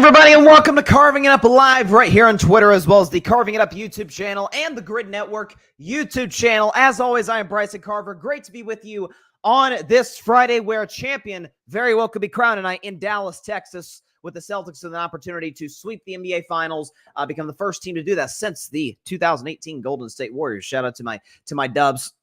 everybody, and welcome to Carving It Up Live right here on Twitter, as well as the Carving It Up YouTube channel and the Grid Network YouTube channel. As always, I am Bryson Carver. Great to be with you on this Friday, where a champion very well could be crowned tonight in Dallas, Texas, with the Celtics with an opportunity to sweep the NBA Finals, become the first team to do that since the 2018 Golden State Warriors. Shout out to my Dubs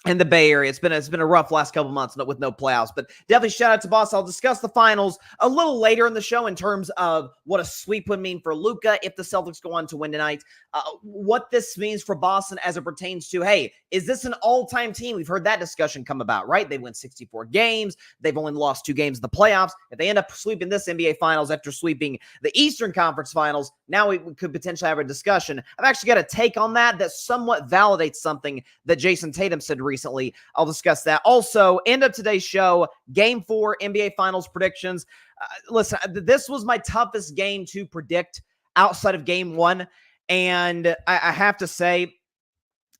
in the Bay Area. It's been a rough last couple months with no playoffs, but definitely shout out to Boss. I'll discuss the finals a little later in the show in terms of what a sweep would mean for Luka if the Celtics go on to win tonight. What this means for Boston as it pertains to, hey, is this an all-time team? We've heard that discussion come about, right? They win 64 games. They've only lost 2 games in the playoffs. If they end up sweeping this NBA Finals after sweeping the Eastern Conference Finals, now we could potentially have a discussion. I've actually got a take on that somewhat validates something that Jayson Tatum said recently. I'll discuss that. Also, end of today's show, Game 4 NBA Finals predictions. Listen, this was my toughest game to predict outside of Game 1. And I have to say,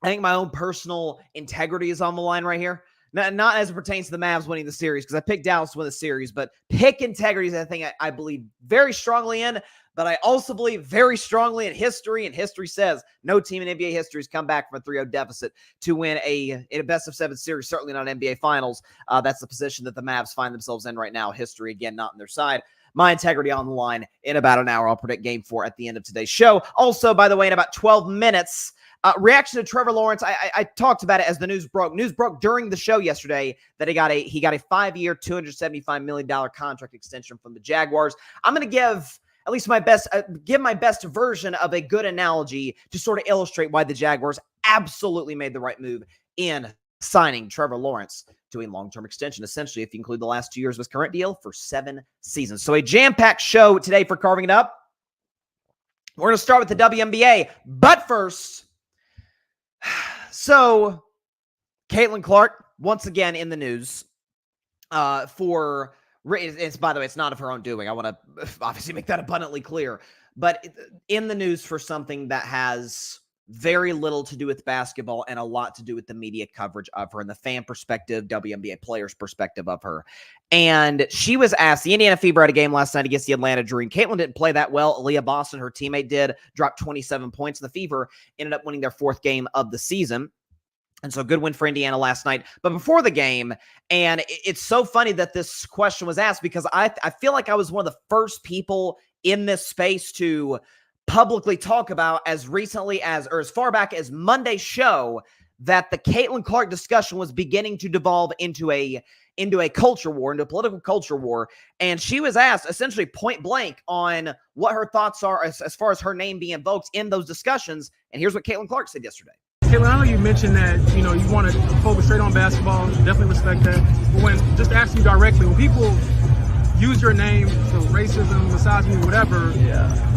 I think my own personal integrity is on the line right here. Not as it pertains to the Mavs winning the series, because I picked Dallas to win the series, but pick integrity is a thing I believe very strongly in, but I also believe very strongly in history, and history says no team in NBA history has come back from a 3-0 deficit to win in a best-of-7 series, certainly not NBA Finals. That's the position that the Mavs find themselves in right now. History, again, not on their side. My integrity on the line in about an hour. I'll predict Game 4 at the end of today's show. Also, by the way, in about 12 minutes, reaction to Trevor Lawrence. I talked about it as the news broke. News broke during the show yesterday that he got a 5-year, $275 million contract extension from the Jaguars. I'm going to give at least my best version of a good analogy to sort of illustrate why the Jaguars absolutely made the right move in signing Trevor Lawrence to a long-term extension, essentially, if you include the last 2 years of his current deal, for 7 seasons. So a jam-packed show today for Carving It Up. We're going to start with the WNBA, but first, so Caitlin Clark, once again in the news by the way, it's not of her own doing. I want to obviously make that abundantly clear, but in the news for something that has very little to do with basketball and a lot to do with the media coverage of her and the fan perspective, WNBA players' perspective of her. And she was asked, the Indiana Fever had a game last night against the Atlanta Dream. Caitlin didn't play that well. Aaliyah Boston, her teammate, did, dropped 27 points. The Fever ended up winning their 4th game of the season. And so good win for Indiana last night. But before the game, and it's so funny that this question was asked, because I feel like I was one of the first people in this space to publicly talk about as recently as, or as far back as Monday's show, that the Caitlin Clark discussion was beginning to devolve into a culture war, into a political culture war. And she was asked essentially point blank on what her thoughts are as far as her name being invoked in those discussions. And here's what Caitlin Clark said yesterday. Caitlin, I know you mentioned that, you want to focus straight on basketball. Definitely respect that. But when, just to ask you directly, when people use your name for racism, misogyny, whatever,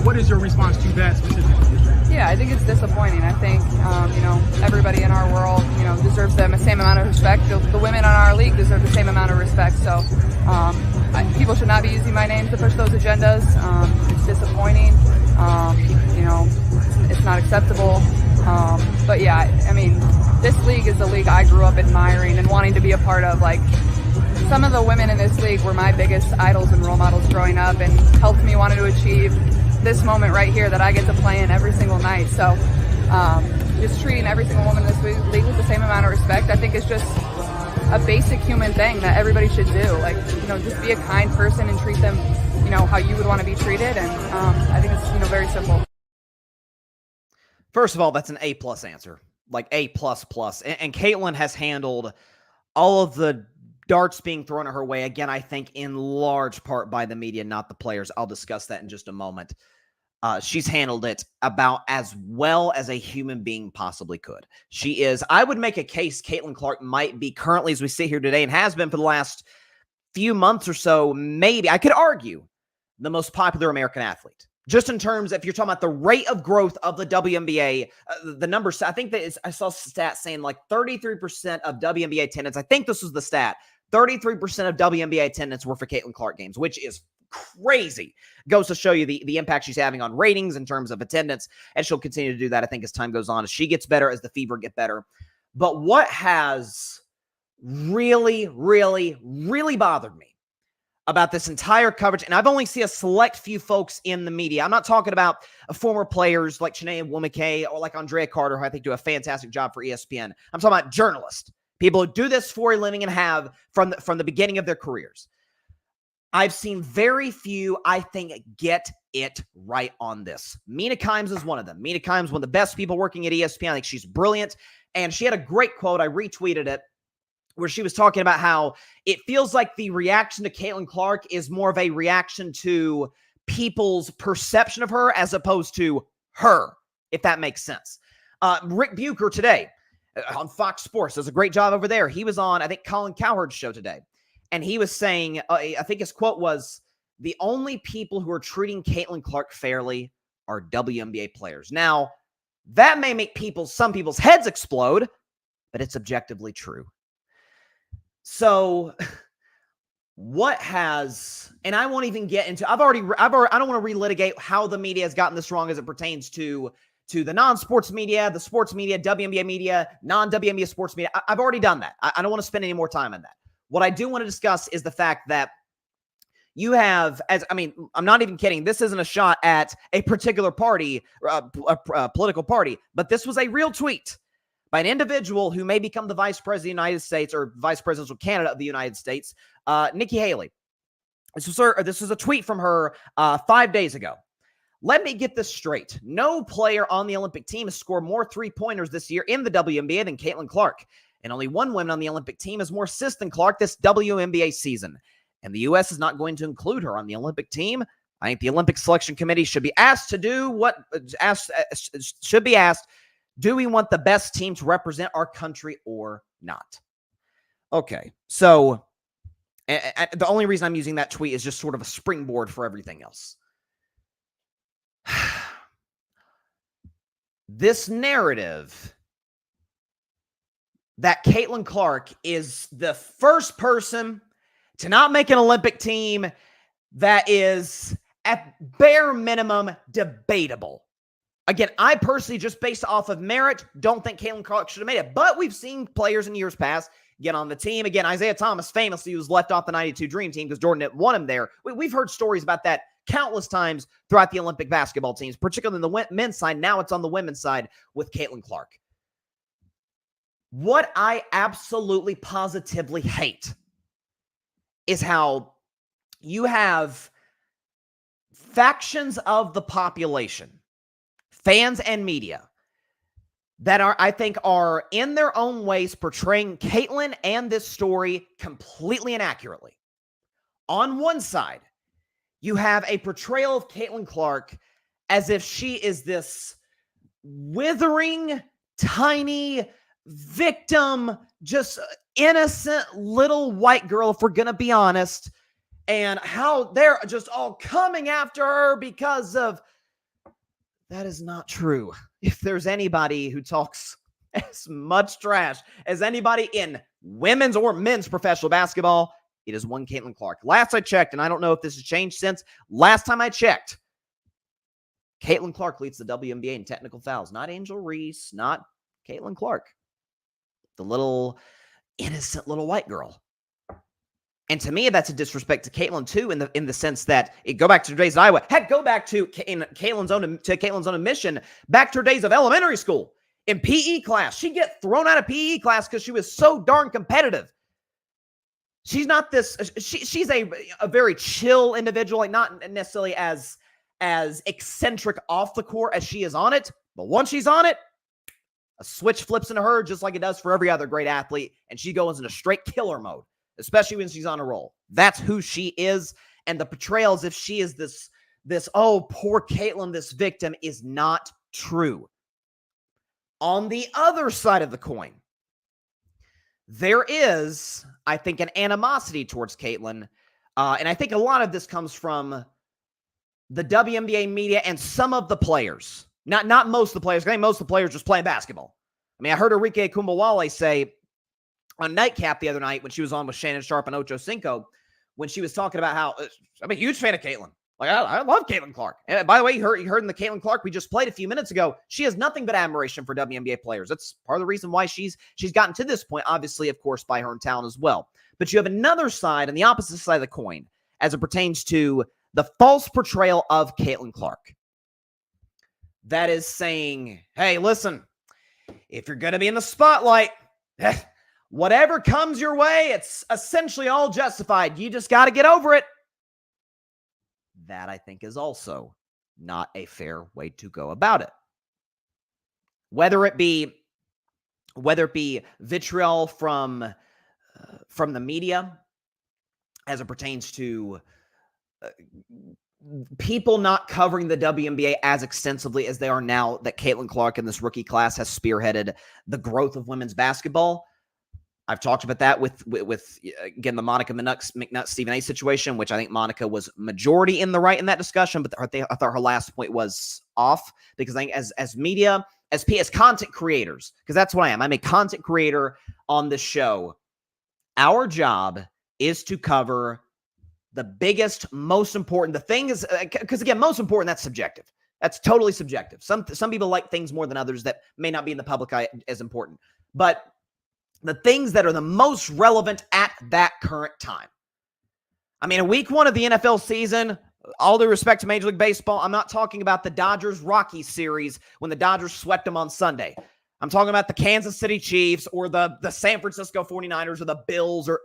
what is your response to that specifically? Yeah, I think it's disappointing. I think, everybody in our world, deserves the same amount of respect. The women on our league deserve the same amount of respect. So people should not be using my name to push those agendas. It's disappointing. It's not acceptable. But yeah, I mean, this league is the league I grew up admiring and wanting to be a part of. Like, some of the women in this league were my biggest idols and role models growing up and helped me want to achieve this moment right here that I get to play in every single night. So just treating every single woman in this league with the same amount of respect, I think is just a basic human thing that everybody should do. Like, just be a kind person and treat them, how you would want to be treated. And I think it's, very simple. First of all, that's an A+ answer, like A++. And Caitlin has handled all of the darts being thrown at her way, again, I think in large part by the media, not the players. I'll discuss that in just a moment. She's handled it about as well as a human being possibly could. She is, I would make a case Caitlin Clark might be currently, as we sit here today, and has been for the last few months or so, maybe, I could argue, the most popular American athlete. Just in terms, if you're talking about the rate of growth of the WNBA, the numbers, I think that I saw stats saying like 33% of WNBA attendance. I think this was the stat. 33% of WNBA attendance were for Caitlin Clark games, which is crazy. Goes to show you the impact she's having on ratings in terms of attendance, and she'll continue to do that, I think, as time goes on, as she gets better, as the Fever get better. But what has really, really, really bothered me about this entire coverage, and I've only seen a select few folks in the media. I'm not talking about former players like Shanae Womakay or like Andrea Carter, who I think do a fantastic job for ESPN. I'm talking about journalists, people who do this for a living and have from the beginning of their careers. I've seen very few, I think, get it right on this. Mina Kimes is one of them. Mina Kimes, one of the best people working at ESPN. I think she's brilliant, and she had a great quote. I retweeted it, where she was talking about how it feels like the reaction to Caitlin Clark is more of a reaction to people's perception of her as opposed to her, if that makes sense. Rick Bucher today on Fox Sports does a great job over there. He was on, I think, Colin Cowherd's show today, and he was saying, I think his quote was, the only people who are treating Caitlin Clark fairly are WNBA players. Now, that may make some people's heads explode, but it's objectively true. So what has, and I won't even get into, I don't want to relitigate how the media has gotten this wrong as it pertains to the non-sports media, the sports media, WNBA media, non-WNBA sports media. I've already done that. I don't want to spend any more time on that. What I do want to discuss is the fact that you have, I'm not even kidding. This isn't a shot at a particular party, a political party, but this was a real tweet by an individual who may become the vice president of the United States or vice presidential candidate of the United States, Nikki Haley. This was a tweet from her 5 days ago. Let me get this straight. No player on the Olympic team has scored more three-pointers this year in the WNBA than Caitlin Clark. And only one woman on the Olympic team has more assists than Clark this WNBA season. And the U.S. is not going to include her on the Olympic team. I think the Olympic Selection Committee should be asked to do should be asked, do we want the best team to represent our country or not? Okay, so the only reason I'm using that tweet is just sort of a springboard for everything else. This narrative that Caitlin Clark is the first person to not make an Olympic team that is at bare minimum debatable. Again, I personally, just based off of merit, don't think Caitlin Clark should have made it. But we've seen players in years past get on the team. Again, Isaiah Thomas famously was left off the 92 Dream Team because Jordan didn't want him there. We've heard stories about that countless times throughout the Olympic basketball teams, particularly on the men's side. Now it's on the women's side with Caitlin Clark. What I absolutely positively hate is how you have factions of the population, fans and media, that I think are in their own ways portraying Caitlin and this story completely inaccurately. On one side, you have a portrayal of Caitlin Clark as if she is this withering, tiny victim, just innocent little white girl, if we're going to be honest, and how they're just all coming after her because of... That is not true. If there's anybody who talks as much trash as anybody in women's or men's professional basketball, it is one Caitlin Clark. Last I checked, and I don't know if this has changed since, last time I checked, Caitlin Clark leads the WNBA in technical fouls. Not Angel Reese, not Caitlin Clark. The little innocent little white girl. And to me, that's a disrespect to Caitlin too, in the sense that it go back to her days at Iowa. Heck, go back to Caitlin's own admission, back to her days of elementary school. In PE class, she'd get thrown out of PE class because she was so darn competitive. She's not this. She's a very chill individual, like not necessarily as eccentric off the court as she is on it. But once she's on it, a switch flips into her just like it does for every other great athlete, and she goes into straight killer mode, especially when she's on a roll. That's who she is, and the portrayal as if she is this oh, poor Caitlin, this victim, is not true. On the other side of the coin, there is, I think, an animosity towards Caitlin, and I think a lot of this comes from the WNBA media and some of the players. Not most of the players. I think most of the players just playing basketball. I mean, I heard Enrique Kumbawale say on Nightcap the other night when she was on with Shannon Sharp and Ocho Cinco, when she was talking about how I'm a huge fan of Caitlin. Like, I love Caitlin Clark. And by the way, you heard in the Caitlin Clark we just played a few minutes ago, she has nothing but admiration for WNBA players. That's part of the reason why she's gotten to this point, obviously, of course, by her own talent as well. But you have another side, on the opposite side of the coin, as it pertains to the false portrayal of Caitlin Clark. That is saying, hey, listen, if you're going to be in the spotlight, whatever comes your way, it's essentially all justified. You just got to get over it. That, I think, is also not a fair way to go about it. Whether it be vitriol from the media as it pertains to people not covering the WNBA as extensively as they are now, that Caitlin Clark in this rookie class has spearheaded the growth of women's basketball. I've talked about that with again, the Monica McNutt Stephen A situation, which I think Monica was majority in the right in that discussion, but I thought her last point was off, because I think as media, as content creators, because that's what I am. I'm a content creator on this show. Our job is to cover the biggest, most important. The thing is, because again, most important, that's subjective. That's totally subjective. Some people like things more than others that may not be in the public eye as important. But the things that are the most relevant at that current time. I mean, in week 1 of the NFL season, all due respect to Major League Baseball, I'm not talking about the Dodgers-Rockies series when the Dodgers swept them on Sunday. I'm talking about the Kansas City Chiefs or the San Francisco 49ers or the Bills or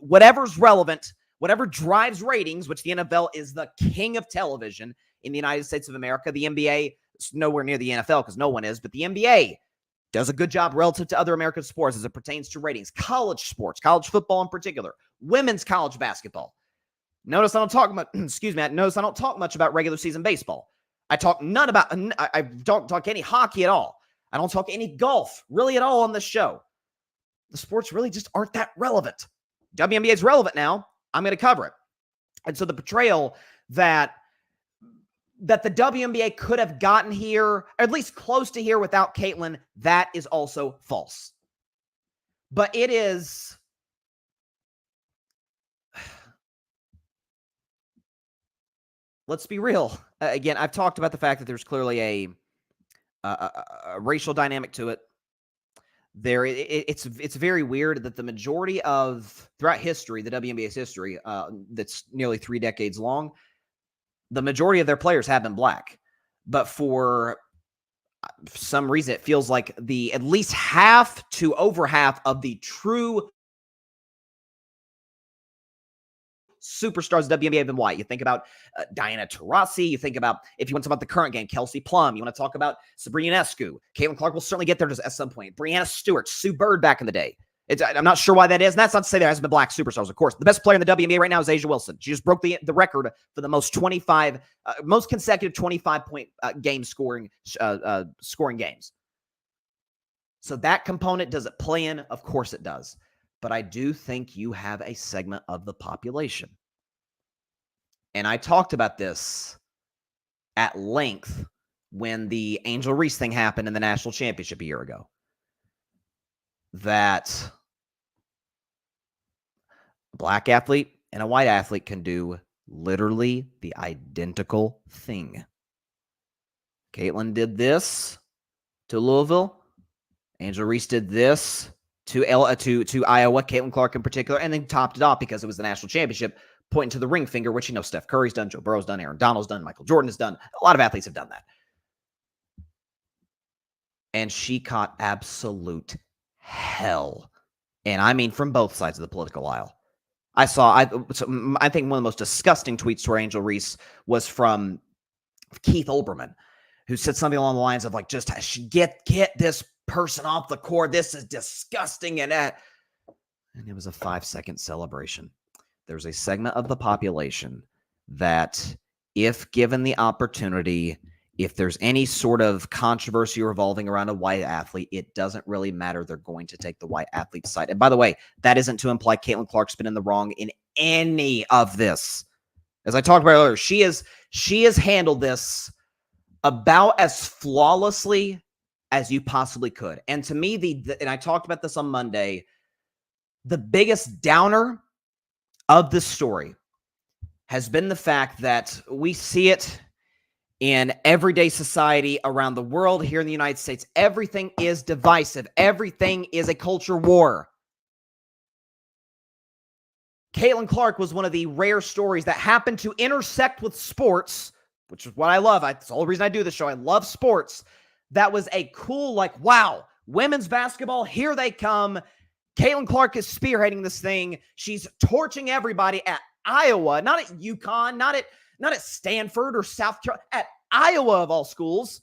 whatever's relevant, whatever drives ratings, which the NFL is the king of television in the United States of America. The NBA is nowhere near the NFL because no one is, but the NBA does a good job relative to other American sports as it pertains to ratings. College sports, college football in particular, women's college basketball. Notice I don't talk much, notice I don't talk much about regular season baseball. I don't talk any hockey at all. I don't talk any golf really at all on this show. The sports really just aren't that relevant. WNBA is relevant now. I'm going to cover it. And so the portrayal that the WNBA could have gotten here, or at least close to here without Caitlin, that is also false. But it is, let's be real. Again, I've talked about the fact that there's clearly a racial dynamic to it. It's very weird that the majority of, throughout history, the WNBA's history, that's nearly 3 decades long, the majority of their players have been black. But for some reason, it feels like at least half to over half of the true superstars of WNBA have been white. You think about Diana Taurasi. You think about, if you want to talk about the current game, Kelsey Plum. You want to talk about Sabrina Ionescu. Caitlin Clark will certainly get there at some point. Brianna Stewart, Sue Bird back in the day. I'm not sure why that is. And that's not to say there hasn't been black superstars, of course. The best player in the WNBA right now is A'ja Wilson. She just broke the record for the most consecutive 25-point game scoring games. So that component, does it play in? Of course it does. But I do think you have a segment of the population. And I talked about this at length when the Angel Reese thing happened in the national championship a year ago. That a black athlete and a white athlete can do literally the identical thing. Caitlin did this to Louisville. Angel Reese did this to Iowa, Caitlin Clark in particular, and then topped it off because it was the national championship, pointing to the ring finger, which Steph Curry's done, Joe Burrow's done, Aaron Donald's done, Michael Jordan has done. A lot of athletes have done that. And she caught absolute hell. And I mean from both sides of the political aisle. I think one of the most disgusting tweets to Angel Reese was from Keith Olbermann, who said something along the lines of like, just get this person off the court. This is disgusting. And it was a 5-second celebration. There's a segment of the population that, if given the opportunity, if there's any sort of controversy revolving around a white athlete, it doesn't really matter. They're going to take the white athlete's side. And by the way, that isn't to imply Caitlin Clark's been in the wrong in any of this. As I talked about earlier, she has handled this about as flawlessly as you possibly could. And to me, and I talked about this on Monday, the biggest downer of this story has been the fact that we see it in everyday society around the world. Here in the United States, everything is divisive. Everything is a culture war. Caitlin Clark was one of the rare stories that happened to intersect with sports, which is what I love. That's the whole reason I do this show. I love sports. That was a cool, like, wow, women's basketball, here they come. Caitlin Clark is spearheading this thing. She's torching everybody at Iowa, not at UConn, not at Stanford or South Carolina, at Iowa of all schools.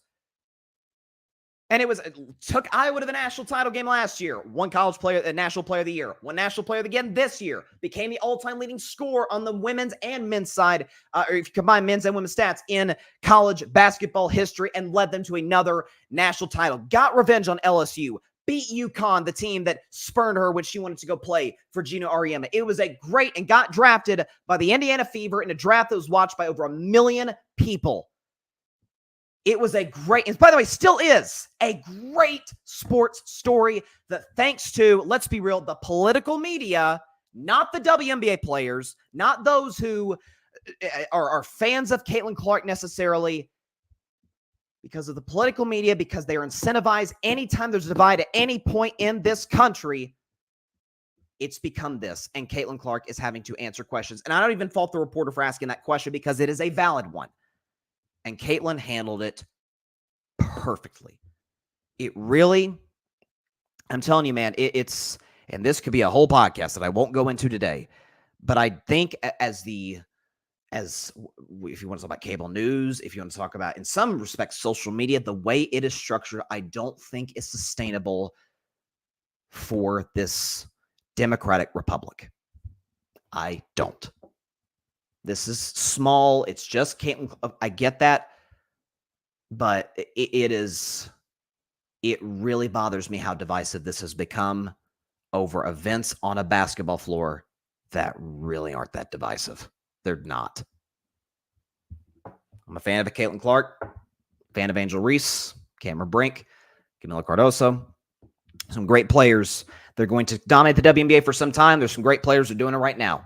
And it took Iowa to the national title game last year. One college player, national player of the year. One national player again this year. Became the all-time leading scorer on the women's and men's side, or if you combine men's and women's stats in college basketball history, and led them to another national title. Got revenge on LSU. Beat UConn, the team that spurned her when she wanted to go play for Gino Auriemma. It was a great, and got drafted by the Indiana Fever in a draft that was watched by over 1 million people. It was a great, and by the way, still is a great sports story that, thanks to, let's be real, the political media, not the WNBA players, not those who are fans of Caitlin Clark necessarily, because of the political media, because they are incentivized anytime there's a divide at any point in this country, it's become this. And Caitlin Clark is having to answer questions. And I don't even fault the reporter for asking that question, because it is a valid one. And Caitlin handled it perfectly. It really, I'm telling you, man, it's, and this could be a whole podcast that I won't go into today, but I think if you want to talk about cable news, if you want to talk about, in some respects, social media, the way it is structured, I don't think is sustainable for this democratic republic. I don't. This is small. It's just Caitlin. I get that. But it really bothers me how divisive this has become over events on a basketball floor that really aren't that divisive. They're not. I'm a fan of Caitlin Clark, fan of Angel Reese, Cameron Brink, Camila Cardoso. Some great players. They're going to dominate the WNBA for some time. There's some great players who are doing it right now.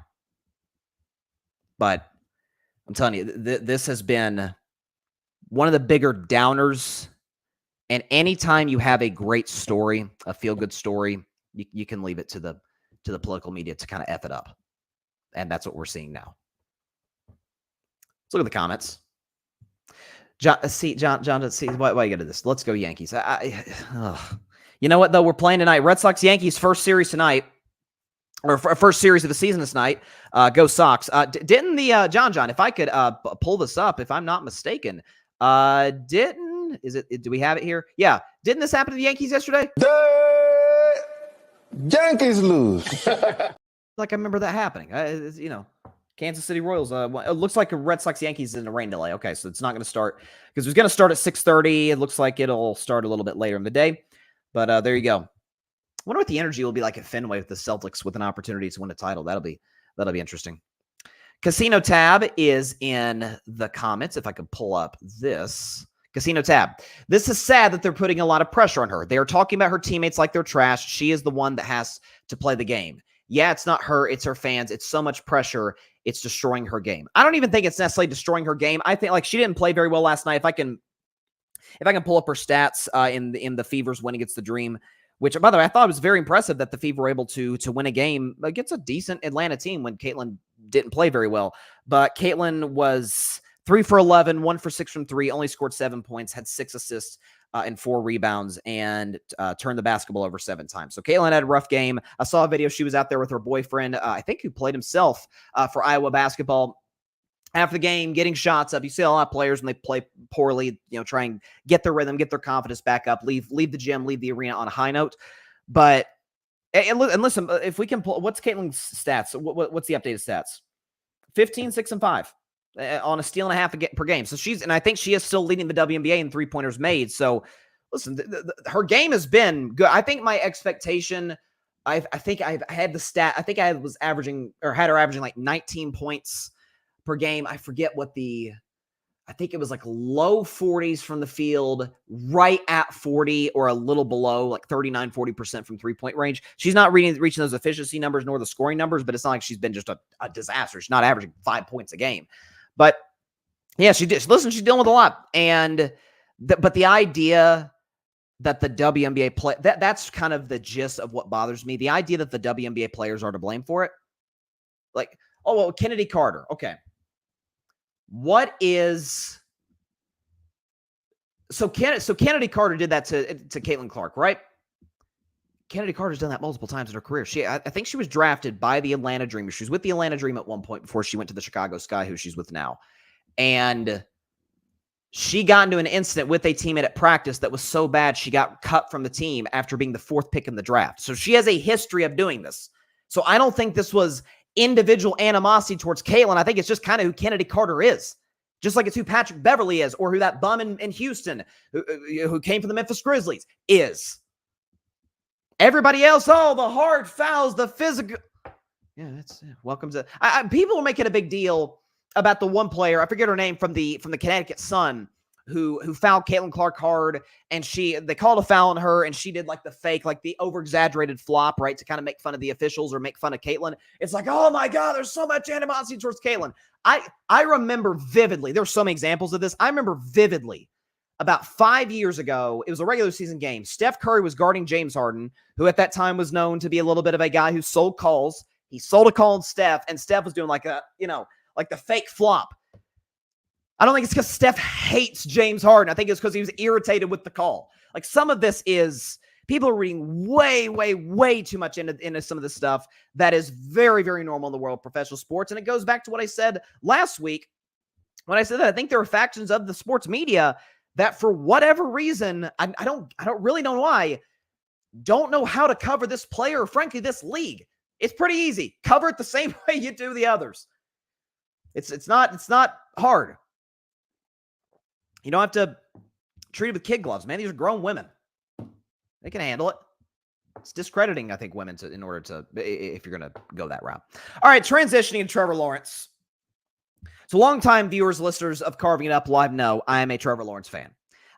But I'm telling you, this has been one of the bigger downers. And anytime you have a great story, a feel-good story, you can leave it to the political media to kind of F it up. And that's what we're seeing now. Let's look at the comments. John, why you got to do this? Let's go Yankees. You know what, though? We're playing tonight. Red Sox-Yankees, first series tonight. Or first series of the season this night. Go Sox. Didn't the, John, if I could pull this up, if I'm not mistaken, do we have it here? Yeah. Didn't this happen to the Yankees yesterday? The Yankees lose. Like, I remember that happening. Kansas City Royals. It looks like a Red Sox-Yankees in a rain delay. Okay, so it's not going to start, because it was going to start at 6:30. It looks like it'll start a little bit later in the day. But there you go. I wonder what the energy will be like at Fenway with the Celtics with an opportunity to win a title. That'll be interesting. Casino Tab is in the comments. If I could pull up this. Casino Tab. This is sad that they're putting a lot of pressure on her. They are talking about her teammates like they're trash. She is the one that has to play the game. Yeah, it's not her. It's her fans. It's so much pressure. It's destroying her game. I don't even think it's necessarily destroying her game. I think, like, she didn't play very well last night. If I can pull up her stats in the Fever's win against the Dream, which, by the way, I thought it was very impressive that the Fever were able to win a game against a decent Atlanta team when Caitlin didn't play very well. But Caitlin was 3 for 11, 1 for 6 from 3, only scored 7 points, had 6 assists and 4 rebounds, and turned the basketball over 7 times. So Caitlin had a rough game. I saw a video. She was out there with her boyfriend, I think, who played himself for Iowa basketball. After the game, getting shots up. You see a lot of players when they play poorly, try and get their rhythm, get their confidence back up, leave the gym, leave the arena on a high note. But, and listen, if we can pull, what's Caitlin's stats? What's the updated stats? 15, 6, and 5 on a steal and a half per game. So and I think she is still leading the WNBA in 3-pointers made. So listen, her game has been good. I think my expectation, I think I had the stat. I think I was averaging, or had her averaging like 19 points per game. I forget what I think it was like low 40s from the field, right at 40 or a little below, like 39, 40% from 3-point range. She's not reaching those efficiency numbers nor the scoring numbers, but it's not like she's been just a disaster. She's not averaging 5 points a game. But yeah, she did. Listen, she's dealing with a lot. But the idea that the WNBA play, that's kind of the gist of what bothers me. The idea that the WNBA players are to blame for it. Like, oh, well, Kennedy Carter. Okay. What is... So Kennedy Carter did that to Caitlin Clark, right? Kennedy Carter's done that multiple times in her career. I think she was drafted by the Atlanta Dream. She was with the Atlanta Dream at one point before she went to the Chicago Sky, who she's with now. And she got into an incident with a teammate at practice that was so bad she got cut from the team after being the 4th pick in the draft. So she has a history of doing this. So I don't think this was individual animosity towards Caitlin. I think it's just kind of who Kennedy Carter is. Just like it's who Patrick Beverly is, or who that bum in Houston who came from the Memphis Grizzlies is. Everybody else, oh, the hard fouls, the physical. Yeah, welcome to. People are making a big deal about the one player, I forget her name, from the Connecticut Sun, who fouled Caitlin Clark hard, and they called a foul on her, and she did like the fake, like the over-exaggerated flop, right, to kind of make fun of the officials or make fun of Caitlin. It's like, oh my God, there's so much animosity towards Caitlin. I remember vividly, there were so many examples of this. I remember vividly about 5 years ago, it was a regular season game. Steph Curry was guarding James Harden, who at that time was known to be a little bit of a guy who sold calls. He sold a call on Steph, and Steph was doing like like the fake flop. I don't think it's because Steph hates James Harden. I think it's because he was irritated with the call. Like, some of this is, people are reading way, way, way too much into some of this stuff that is very, very normal in the world of professional sports. And it goes back to what I said last week when I said that I think there are factions of the sports media that, for whatever reason, I don't really know why, don't know how to cover this player or, frankly, this league. It's pretty easy. Cover it the same way you do the others. It's not hard. You don't have to treat it with kid gloves, man. These are grown women. They can handle it. It's discrediting, I think, women if you're going to go that route. All right, transitioning to Trevor Lawrence. So longtime viewers, listeners of Carving It Up Live know I am a Trevor Lawrence fan.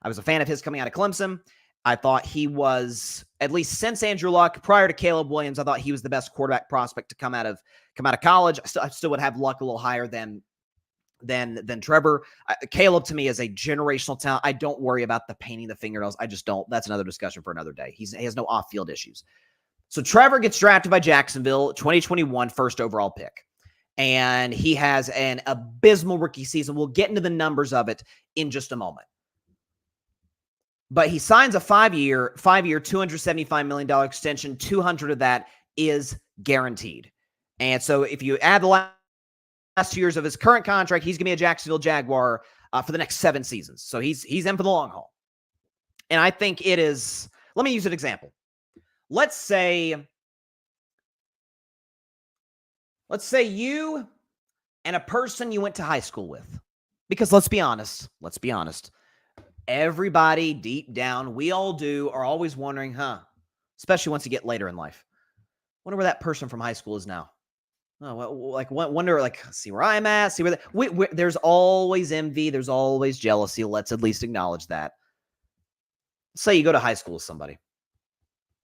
I was a fan of his coming out of Clemson. I thought he was, at least since Andrew Luck, prior to Caleb Williams, I thought he was the best quarterback prospect to come out of college. I still would have Luck a little higher than Trevor. Caleb, to me, is a generational talent. I don't worry about the painting the fingernails. I just don't. That's another discussion for another day. He has no off-field issues. So Trevor gets drafted by Jacksonville, 2021 first overall pick. And he has an abysmal rookie season. We'll get into the numbers of it in just a moment. But he signs a five-year, $275 million extension. 200 of that is guaranteed. And so if you add the last 2 years of his current contract, he's going to be a Jacksonville Jaguar for the next 7 seasons. So he's in for the long haul. And I think it is, let me use an example. Let's say you and a person you went to high school with. Because let's be honest. Everybody deep down, we all are always wondering, especially once you get later in life, wonder where that person from high school is now. Wonder, see where I'm at, see where there's always envy, there's always jealousy. Let's at least acknowledge that. Say you go to high school with somebody,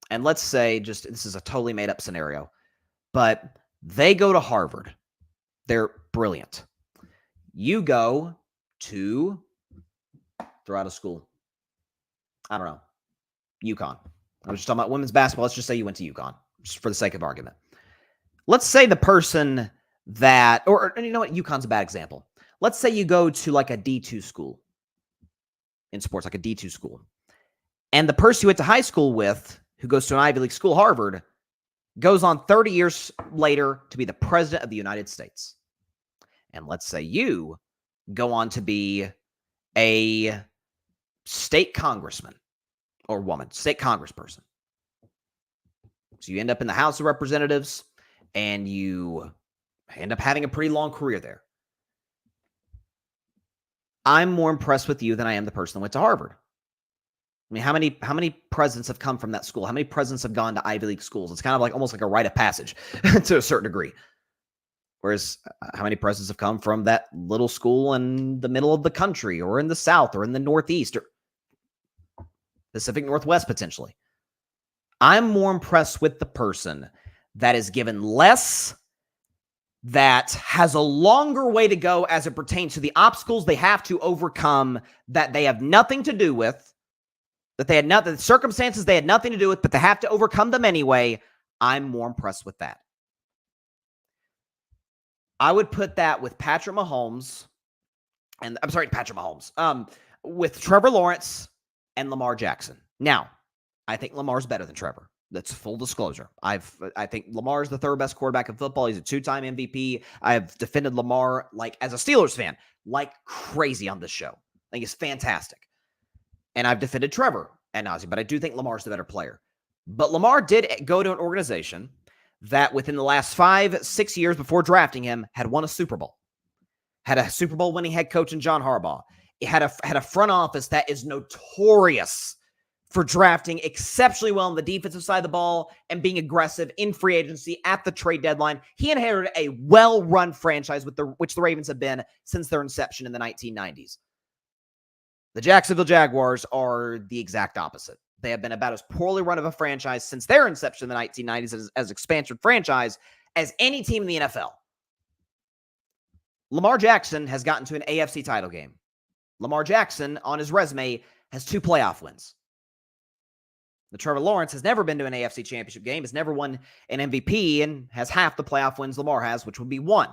and let's say, this is a totally made up scenario, but they go to Harvard. They're brilliant. You go to, throw out of school, I don't know, UConn. I was just talking about women's basketball. Let's just say you went to UConn, just for the sake of argument. Let's say the person that, or you know what, UConn's a bad example. Let's say you go to like a D2 school in sports, like a D2 school. And the person you went to high school with, who goes to an Ivy League school, Harvard, goes on 30 years later to be the president of the United States. And let's say you go on to be a state congressman or woman, state congressperson. So you end up in the House of Representatives, and you end up having a pretty long career there. I'm more impressed with you than I am the person that went to Harvard. I mean, how many presidents have come from that school? How many presidents have gone to Ivy League schools? It's kind of like almost like a rite of passage to a certain degree. Whereas how many presidents have come from that little school in the middle of the country, or in the South, or in the Northeast, or Pacific Northwest potentially? I'm more impressed with the person that is given less, that has a longer way to go as it pertains to the obstacles they have to overcome that they have nothing to do with, the circumstances they had nothing to do with, but they have to overcome them anyway. I'm more impressed with that. I would put that with Patrick Mahomes, with Trevor Lawrence and Lamar Jackson. Now, I think Lamar's better than Trevor. That's full disclosure. I think Lamar's the third best quarterback in football. He's a 2-time MVP. I've defended Lamar as a Steelers fan, like crazy on this show. I think he's fantastic. And I've defended Trevor and Ozzie, but I do think Lamar's the better player. But Lamar did go to an organization that within the last 5-6 years before drafting him had won a Super Bowl. Had a Super Bowl winning head coach in John Harbaugh. It had a front office that is notorious for drafting exceptionally well on the defensive side of the ball and being aggressive in free agency at the trade deadline. He inherited a well-run franchise which the Ravens have been since their inception in the 1990s. The Jacksonville Jaguars are the exact opposite. They have been about as poorly run of a franchise since their inception in the 1990s as expansion franchise as any team in the NFL. Lamar Jackson has gotten to an AFC title game. Lamar Jackson, on his resume, has 2 playoff wins. The Trevor Lawrence has never been to an AFC championship game, has never won an MVP, and has half the playoff wins Lamar has, which would be 1.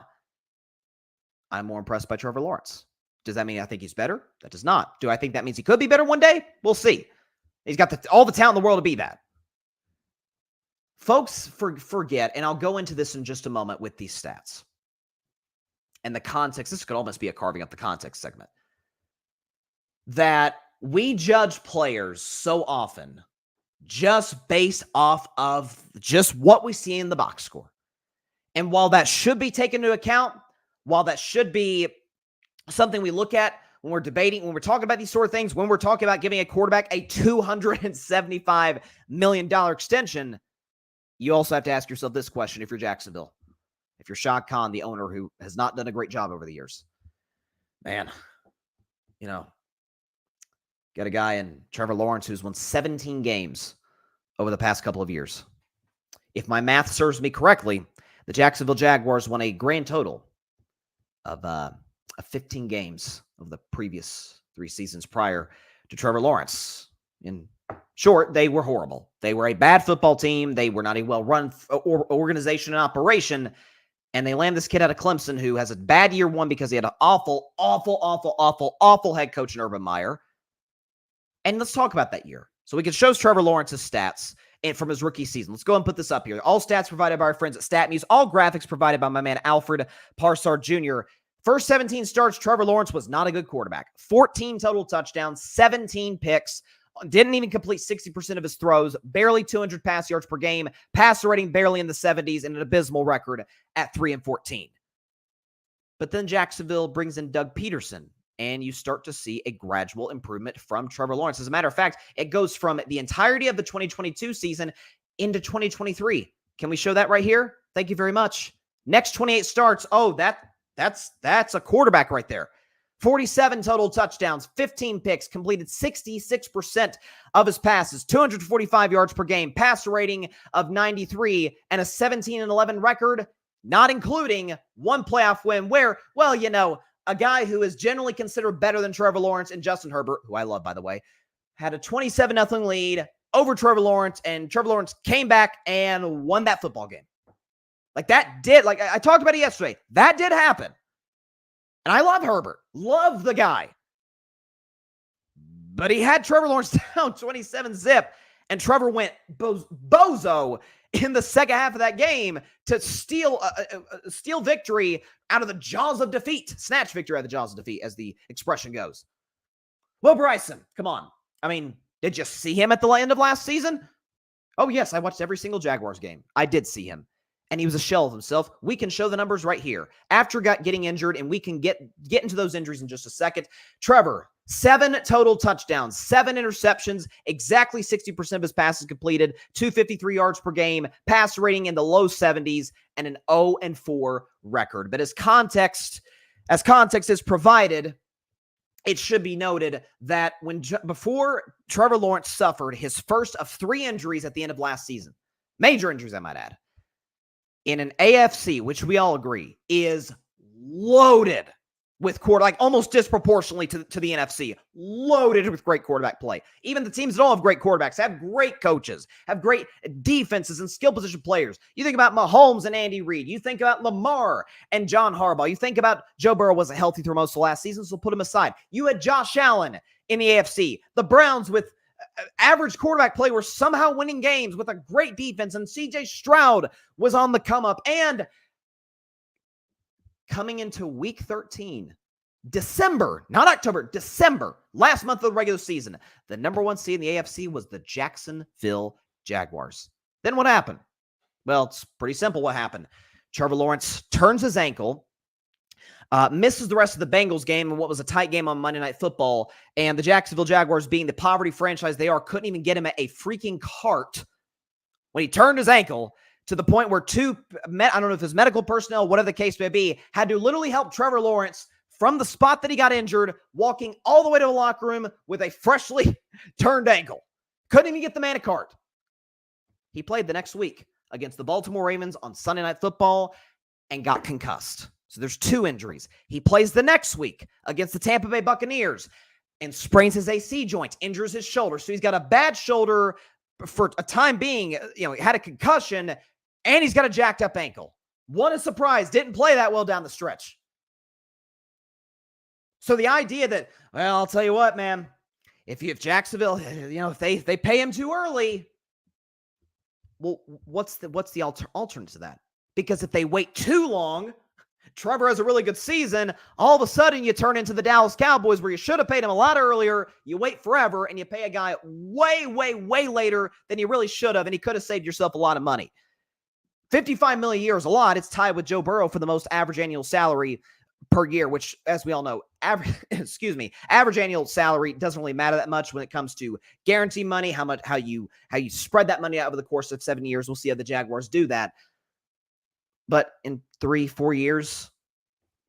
I'm more impressed by Trevor Lawrence. Does that mean I think he's better? That does not. Do I think that means he could be better one day? We'll see. He's got all the talent in the world to be that. Folks forget, and I'll go into this in just a moment with these stats. And the context, this could almost be a carving up the context segment. That we judge players so often just based off of just what we see in the box score. And while that should be taken into account, while that should be something we look at when we're debating, when we're talking about these sort of things, when we're talking about giving a quarterback a $275 million extension, you also have to ask yourself this question if you're Jacksonville. If you're Shad Khan, the owner who has not done a great job over the years. Man, got a guy in Trevor Lawrence who's won 17 games over the past couple of years. If my math serves me correctly, the Jacksonville Jaguars won a grand total of 15 games of the previous 3 seasons prior to Trevor Lawrence. In short, they were horrible. They were a bad football team. They were not a well-run organization and operation. And they land this kid out of Clemson who has a bad year 1 because he had an awful head coach in Urban Meyer. And let's talk about that year. So we can show Trevor Lawrence's stats and from his rookie season. Let's go and put this up here. All stats provided by our friends at StatMuse. All graphics provided by my man Alfred Parsard Jr. First 17 starts, Trevor Lawrence was not a good quarterback. 14 total touchdowns, 17 picks. Didn't even complete 60% of his throws. Barely 200 pass yards per game. Passer rating barely in the 70s and an abysmal record at 3-14. But then Jacksonville brings in Doug Peterson. And you start to see a gradual improvement from Trevor Lawrence. As a matter of fact, it goes from the entirety of the 2022 season into 2023. Can we show that right here? Thank you very much. Next 28 starts. Oh, that's a quarterback right there. 47 total touchdowns, 15 picks, completed 66% of his passes, 245 yards per game, passer rating of 93, and a 17-11 record, not including 1 playoff win where, a guy who is generally considered better than Trevor Lawrence and Justin Herbert, who I love, by the way, had a 27-0 lead over Trevor Lawrence, and Trevor Lawrence came back and won that football game. I talked about it yesterday. That did happen. And I love Herbert. Love the guy. But he had Trevor Lawrence down 27-0, and Trevor went bozo in the second half of that game to steal victory out of the jaws of defeat. Snatch victory out of the jaws of defeat, as the expression goes. Well, Bryson, come on. Did you see him at the end of last season? Oh, yes, I watched every single Jaguars game. I did see him. And he was a shell of himself. We can show the numbers right here. After getting injured, and we can get into those injuries in just a second. Trevor, 7 total touchdowns, 7 interceptions, exactly 60% of his passes completed, 253 yards per game, pass rating in the low 70s, and an 0-4 record. But as context is provided, it should be noted that before Trevor Lawrence suffered his first of 3 injuries at the end of last season, major injuries, I might add, in an AFC, which we all agree is loaded with almost disproportionately to the NFC, loaded with great quarterback play. Even the teams that all have great quarterbacks have great coaches, have great defenses and skill position players. You think about Mahomes and Andy Reid. You think about Lamar and John Harbaugh. You think about Joe Burrow wasn't healthy through most of last season, so put him aside. You had Josh Allen in the AFC. The Browns with average quarterback play were somehow winning games with a great defense, and C.J. Stroud was on the come up. And coming into week 13, December, not October, December, last month of the regular season, the number one seed in the AFC was the Jacksonville Jaguars. Then what happened? Well, it's pretty simple what happened. Trevor Lawrence turns his ankle, misses the rest of the Bengals game in what was a tight game on Monday Night Football, and the Jacksonville Jaguars, being the poverty franchise they are, couldn't even get him a freaking cart when he turned his ankle, to the point where I don't know if it's medical personnel, whatever the case may be, had to literally help Trevor Lawrence from the spot that he got injured, walking all the way to the locker room with a freshly turned ankle. Couldn't even get the man a cart. He played the next week against the Baltimore Ravens on Sunday Night Football and got concussed. So there's 2 injuries. He plays the next week against the Tampa Bay Buccaneers and sprains his AC joint, injures his shoulder. So he's got a bad shoulder for a time being. He had a concussion, and he's got a jacked up ankle. What a surprise. Didn't play that well down the stretch. So the idea that, well, I'll tell you what, man, if Jacksonville, if they pay him too early, well, what's the alternate to that? Because if they wait too long, Trevor has a really good season, all of a sudden you turn into the Dallas Cowboys, where you should have paid him a lot earlier, you wait forever, and you pay a guy way, way, way later than you really should have, and he could have saved yourself a lot of money. $55 million a year is a lot. It's tied with Joe Burrow for the most average annual salary per year, which, as we all know, average annual salary doesn't really matter that much when it comes to guarantee money, how you spread that money out over the course of 7 years. We'll see how the Jaguars do that. But in 3-4 years,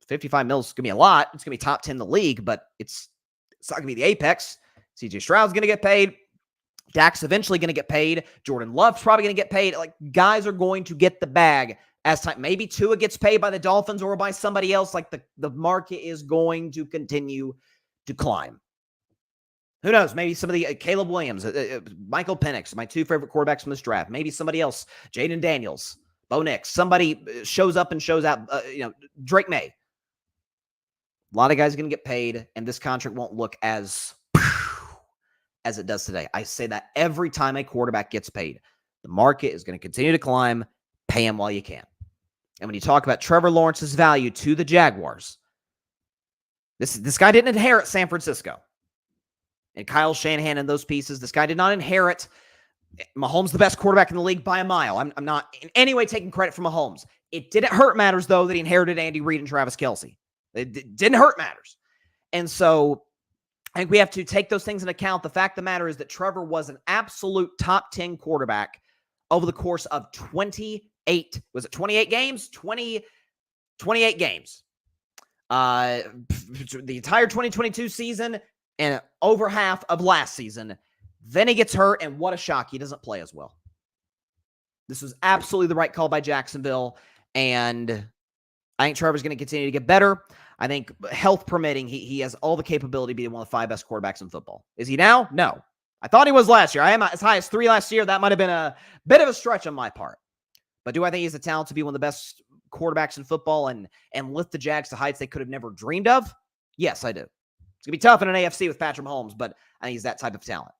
$55 million is going to be a lot. It's going to be top 10 in the league, but it's not going to be the apex. C.J. Stroud's going to get paid. Dak's eventually going to get paid. Jordan Love's probably going to get paid. Guys are going to get the bag as time. Maybe Tua gets paid by the Dolphins or by somebody else. The market is going to continue to climb. Who knows? Maybe some of the Caleb Williams, Michael Penix, my 2 favorite quarterbacks from this draft. Maybe somebody else, Jaden Daniels, Bo Nix. Somebody shows up and shows out. Drake May. A lot of guys are going to get paid, and this contract won't look as it does today. I say that every time a quarterback gets paid. The market is going to continue to climb. Pay him while you can. And when you talk about Trevor Lawrence's value to the Jaguars, this guy didn't inherit San Francisco and Kyle Shanahan and those pieces. This guy did not inherit Mahomes, the best quarterback in the league by a mile. I'm not in any way taking credit for Mahomes. It didn't hurt matters, though, that he inherited Andy Reid and Travis Kelce. It didn't hurt matters. And so I think we have to take those things into account. The fact of the matter is that Trevor was an absolute top 10 quarterback over the course of 28 games? 28 games. The entire 2022 season and over half of last season. Then he gets hurt, and what a shock. He doesn't play as well. This was absolutely the right call by Jacksonville, and I think Trevor's going to continue to get better. I think health permitting, he has all the capability to be one of the 5 best quarterbacks in football. Is he now? No. I thought he was last year. I am as high as 3 last year. That might have been a bit of a stretch on my part. But do I think he's a talent to be one of the best quarterbacks in football and lift the Jags to heights they could have never dreamed of? Yes, I do. It's going to be tough in an AFC with Patrick Mahomes, but I think he's that type of talent.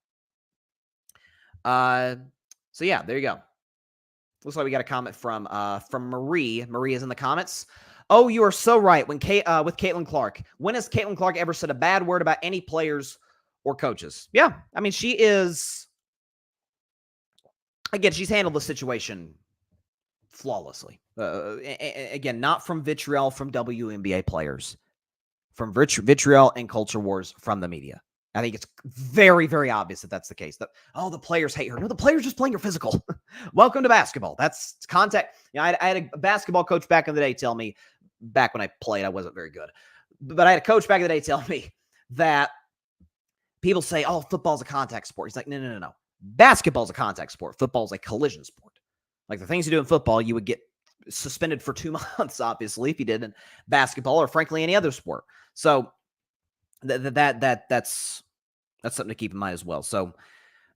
So yeah, there you go. Looks like we got a comment from Marie. Marie is in the comments. Oh, you are so right. With Caitlin Clark. When has Caitlin Clark ever said a bad word about any players or coaches? Yeah, I mean, she is. Again, she's handled the situation flawlessly. Again, not from vitriol from WNBA players, from vitriol and culture wars from the media. I think it's very, very obvious that that's the case. That, the players hate her. No, the players just playing her physical. Welcome to basketball. That's contact. I had a basketball coach back in the day tell me, back when I played, I wasn't very good. But I had a coach back in the day tell me that people say, football's a contact sport. He's like, no. Basketball's a contact sport. Football's a collision sport. Like the things you do in football, you would get suspended for 2 months, obviously, if he did in basketball or frankly any other sport. So that's something to keep in mind as well. So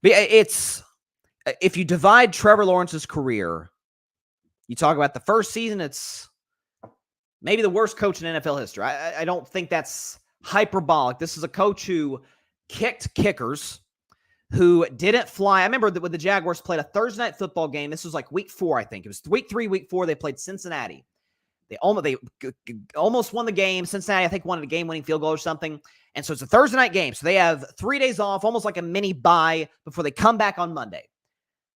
it's, if you divide Trevor Lawrence's career, you talk about the first season, it's maybe the worst coach in NFL history. I don't think that's hyperbolic. This is a coach who kicked kickers, who didn't fly. I remember that when the Jaguars played a Thursday night football game, this was like week 4, I think. It was week 3, week 4, they played Cincinnati. They almost won the game. Cincinnati, I think, wanted a game-winning field goal or something. And so it's a Thursday night game. So they have 3 days off, almost like a mini bye before they come back on Monday.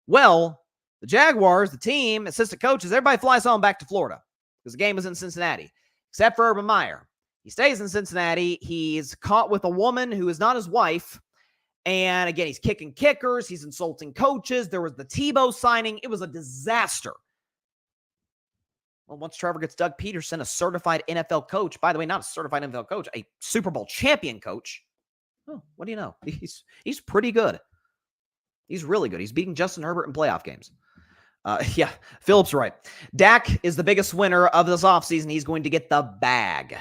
Well, the Jaguars, the team, assistant coaches, everybody flies home back to Florida because the game was in Cincinnati, except for Urban Meyer. He stays in Cincinnati. He's caught with a woman who is not his wife. And again, he's kicking kickers. He's insulting coaches. There was the Tebow signing. It was a disaster. Well, once Trevor gets Doug Peterson, a certified NFL coach, by the way, not a certified NFL coach, a Super Bowl champion coach. Oh, what do you know? He's pretty good. He's really good. He's beating Justin Herbert in playoff games. Yeah, Philip's right. Dak is the biggest winner of this offseason. He's going to get the bag.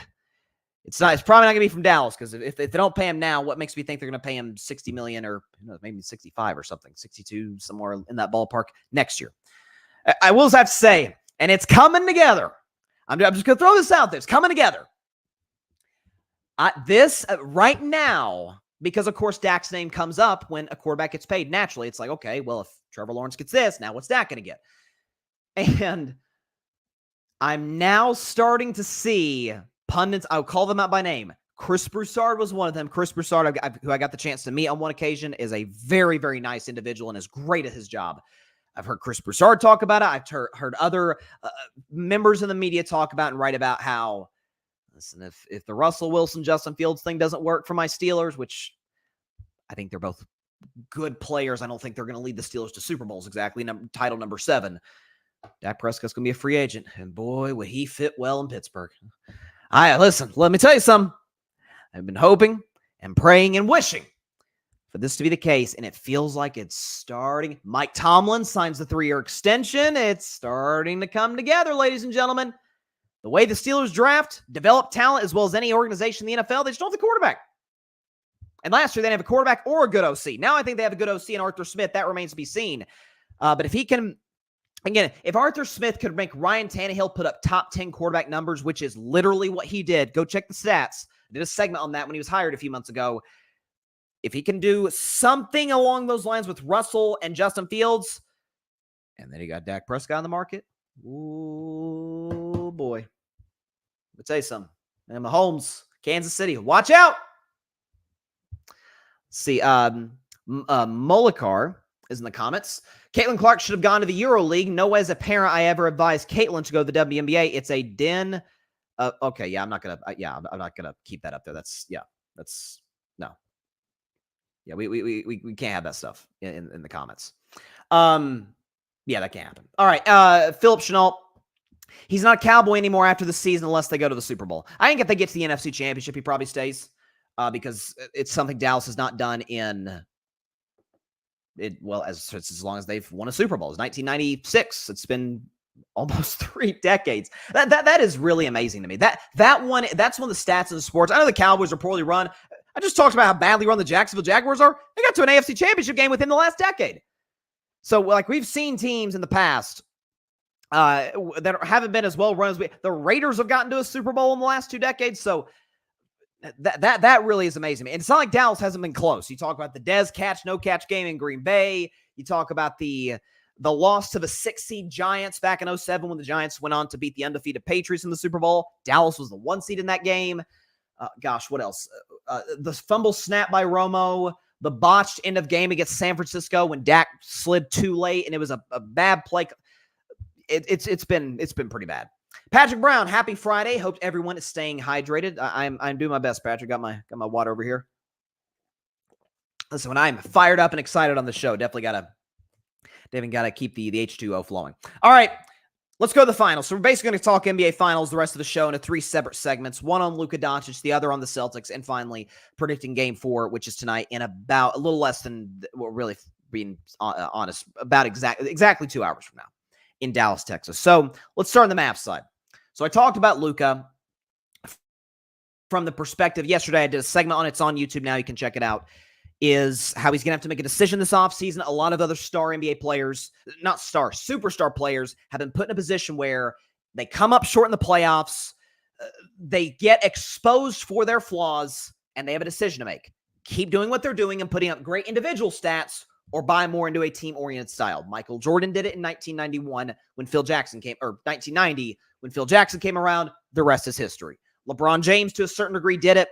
It's probably not going to be from Dallas, because if they don't pay him now, what makes me think they're going to pay him $60 million or maybe 65 or something, 62, somewhere in that ballpark next year. I will have to say, and it's coming together. I'm just going to throw this out there. It's coming together. This right now, because of course Dak's name comes up when a quarterback gets paid naturally. It's like, okay, well, if Trevor Lawrence gets this, now what's Dak going to get? And I'm now starting to see pundits, I'll call them out by name. Chris Broussard was one of them. Chris Broussard, who I got the chance to meet on one occasion, is a very, very nice individual and is great at his job. I've heard Chris Broussard talk about it. I've heard other members of the media talk about and write about how, listen, if the Russell Wilson, Justin Fields thing doesn't work for my Steelers, which I think they're both good players, I don't think they're going to lead the Steelers to Super Bowls exactly. Title number 7. Dak Prescott's going to be a free agent. And boy, would he fit well in Pittsburgh. Listen, let me tell you something. I've been hoping and praying and wishing for this to be the case, and it feels like it's starting. Mike Tomlin signs the 3-year extension. It's starting to come together, ladies and gentlemen. The way the Steelers draft, develop talent as well as any organization in the NFL, they just don't have the quarterback. And last year, they didn't have a quarterback or a good OC. Now I think they have a good OC in Arthur Smith. That remains to be seen. But if he can... Again, if Arthur Smith could make Ryan Tannehill put up top 10 quarterback numbers, which is literally what he did, go check the stats. I did a segment on that when he was hired a few months ago. If he can do something along those lines with Russell and Justin Fields, and then he got Dak Prescott on the market, ooh, boy. Let me tell you something. And Mahomes, Kansas City, watch out. Let's see, Molokar is in the comments. Caitlin Clark should have gone to the EuroLeague. No way as a parent I ever advised Caitlin to go to the WNBA. It's a den. Okay, yeah, I'm not gonna keep that up there. That's no. Yeah, we can't have that stuff in the comments. Yeah, that can't happen. All right, Philip Chenault. He's not a Cowboy anymore after the season unless they go to the Super Bowl. I think if they get to the NFC Championship, he probably stays because it's something Dallas has not done in. As long as they've won a Super Bowl. It's 1996. It's been almost 3 decades. That is really amazing to me. That's one of the stats in sports. I know the Cowboys are poorly run. I just talked about how badly run the Jacksonville Jaguars are. They got to an AFC Championship game within the last decade. So, like, we've seen teams in the past that haven't been as well run as the Raiders have gotten to a Super Bowl in the last 2 decades. So that really is amazing. And it's not like Dallas hasn't been close. You talk about the Dez catch, no catch game in Green Bay. You talk about the loss to the 6-seed Giants back in 2007 when the Giants went on to beat the undefeated Patriots in the Super Bowl. Dallas was the 1 seed in that game. What else? The fumble snap by Romo, the botched end of game against San Francisco when Dak slid too late and it was a bad play. It's been pretty bad. Patrick Brown, happy Friday. Hope everyone is staying hydrated. I'm doing my best, Patrick. Got my water over here. Listen, when I'm fired up and excited on the show, definitely gotta keep the H2O flowing. All right, let's go to the finals. So we're basically going to talk NBA Finals the rest of the show into 3 separate segments. One on Luka Doncic, the other on the Celtics, and finally predicting Game 4, which is tonight in about a little less than, well, really being honest, about exactly 2 hours from now. in Dallas, Texas. So let's start on the Mavs side. So I talked about Luka from the perspective yesterday. I did a segment on it. It's on YouTube now. You can check it out. Is how he's going to have to make a decision this offseason. A lot of other star NBA players, not star, superstar players, have been put in a position where they come up short in the playoffs, they get exposed for their flaws, and they have a decision to make. Keep doing what they're doing and putting up great individual stats, or buy more into a team-oriented style. Michael Jordan did it in 1991 when Phil Jackson came, or 1990 when Phil Jackson came around. The rest is history. LeBron James, to a certain degree, did it.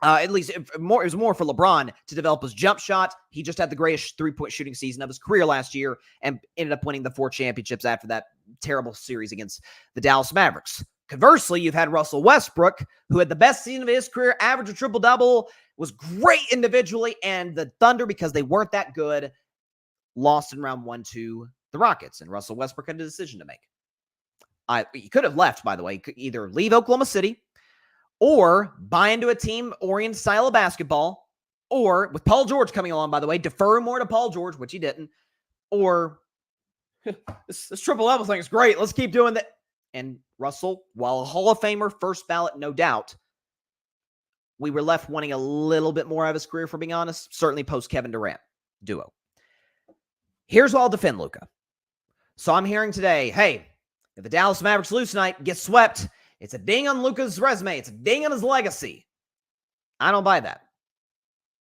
At least it was more for LeBron to develop his jump shot. He just had the greatest three-point shooting season of his career last year and ended up winning the 4 championships after that terrible series against the Dallas Mavericks. Conversely, you've had Russell Westbrook, who had the best season of his career, averaged a triple-double, was great individually, and the Thunder, because they weren't that good, lost in round 1 to the Rockets, and Russell Westbrook had a decision to make. He could have left, by the way. He could either leave Oklahoma City or buy into a team-oriented style of basketball, or, with Paul George coming along, by the way, defer more to Paul George, which he didn't, or this triple-double thing is great. Let's keep doing that. And Russell, while a Hall of Famer, first ballot, no doubt, we were left wanting a little bit more out of his career, for being honest, certainly post-Kevin Durant duo. Here's why I'll defend Luka. So I'm hearing today, hey, if the Dallas Mavericks lose tonight, get swept, it's a ding on Luka's resume. It's a ding on his legacy. I don't buy that.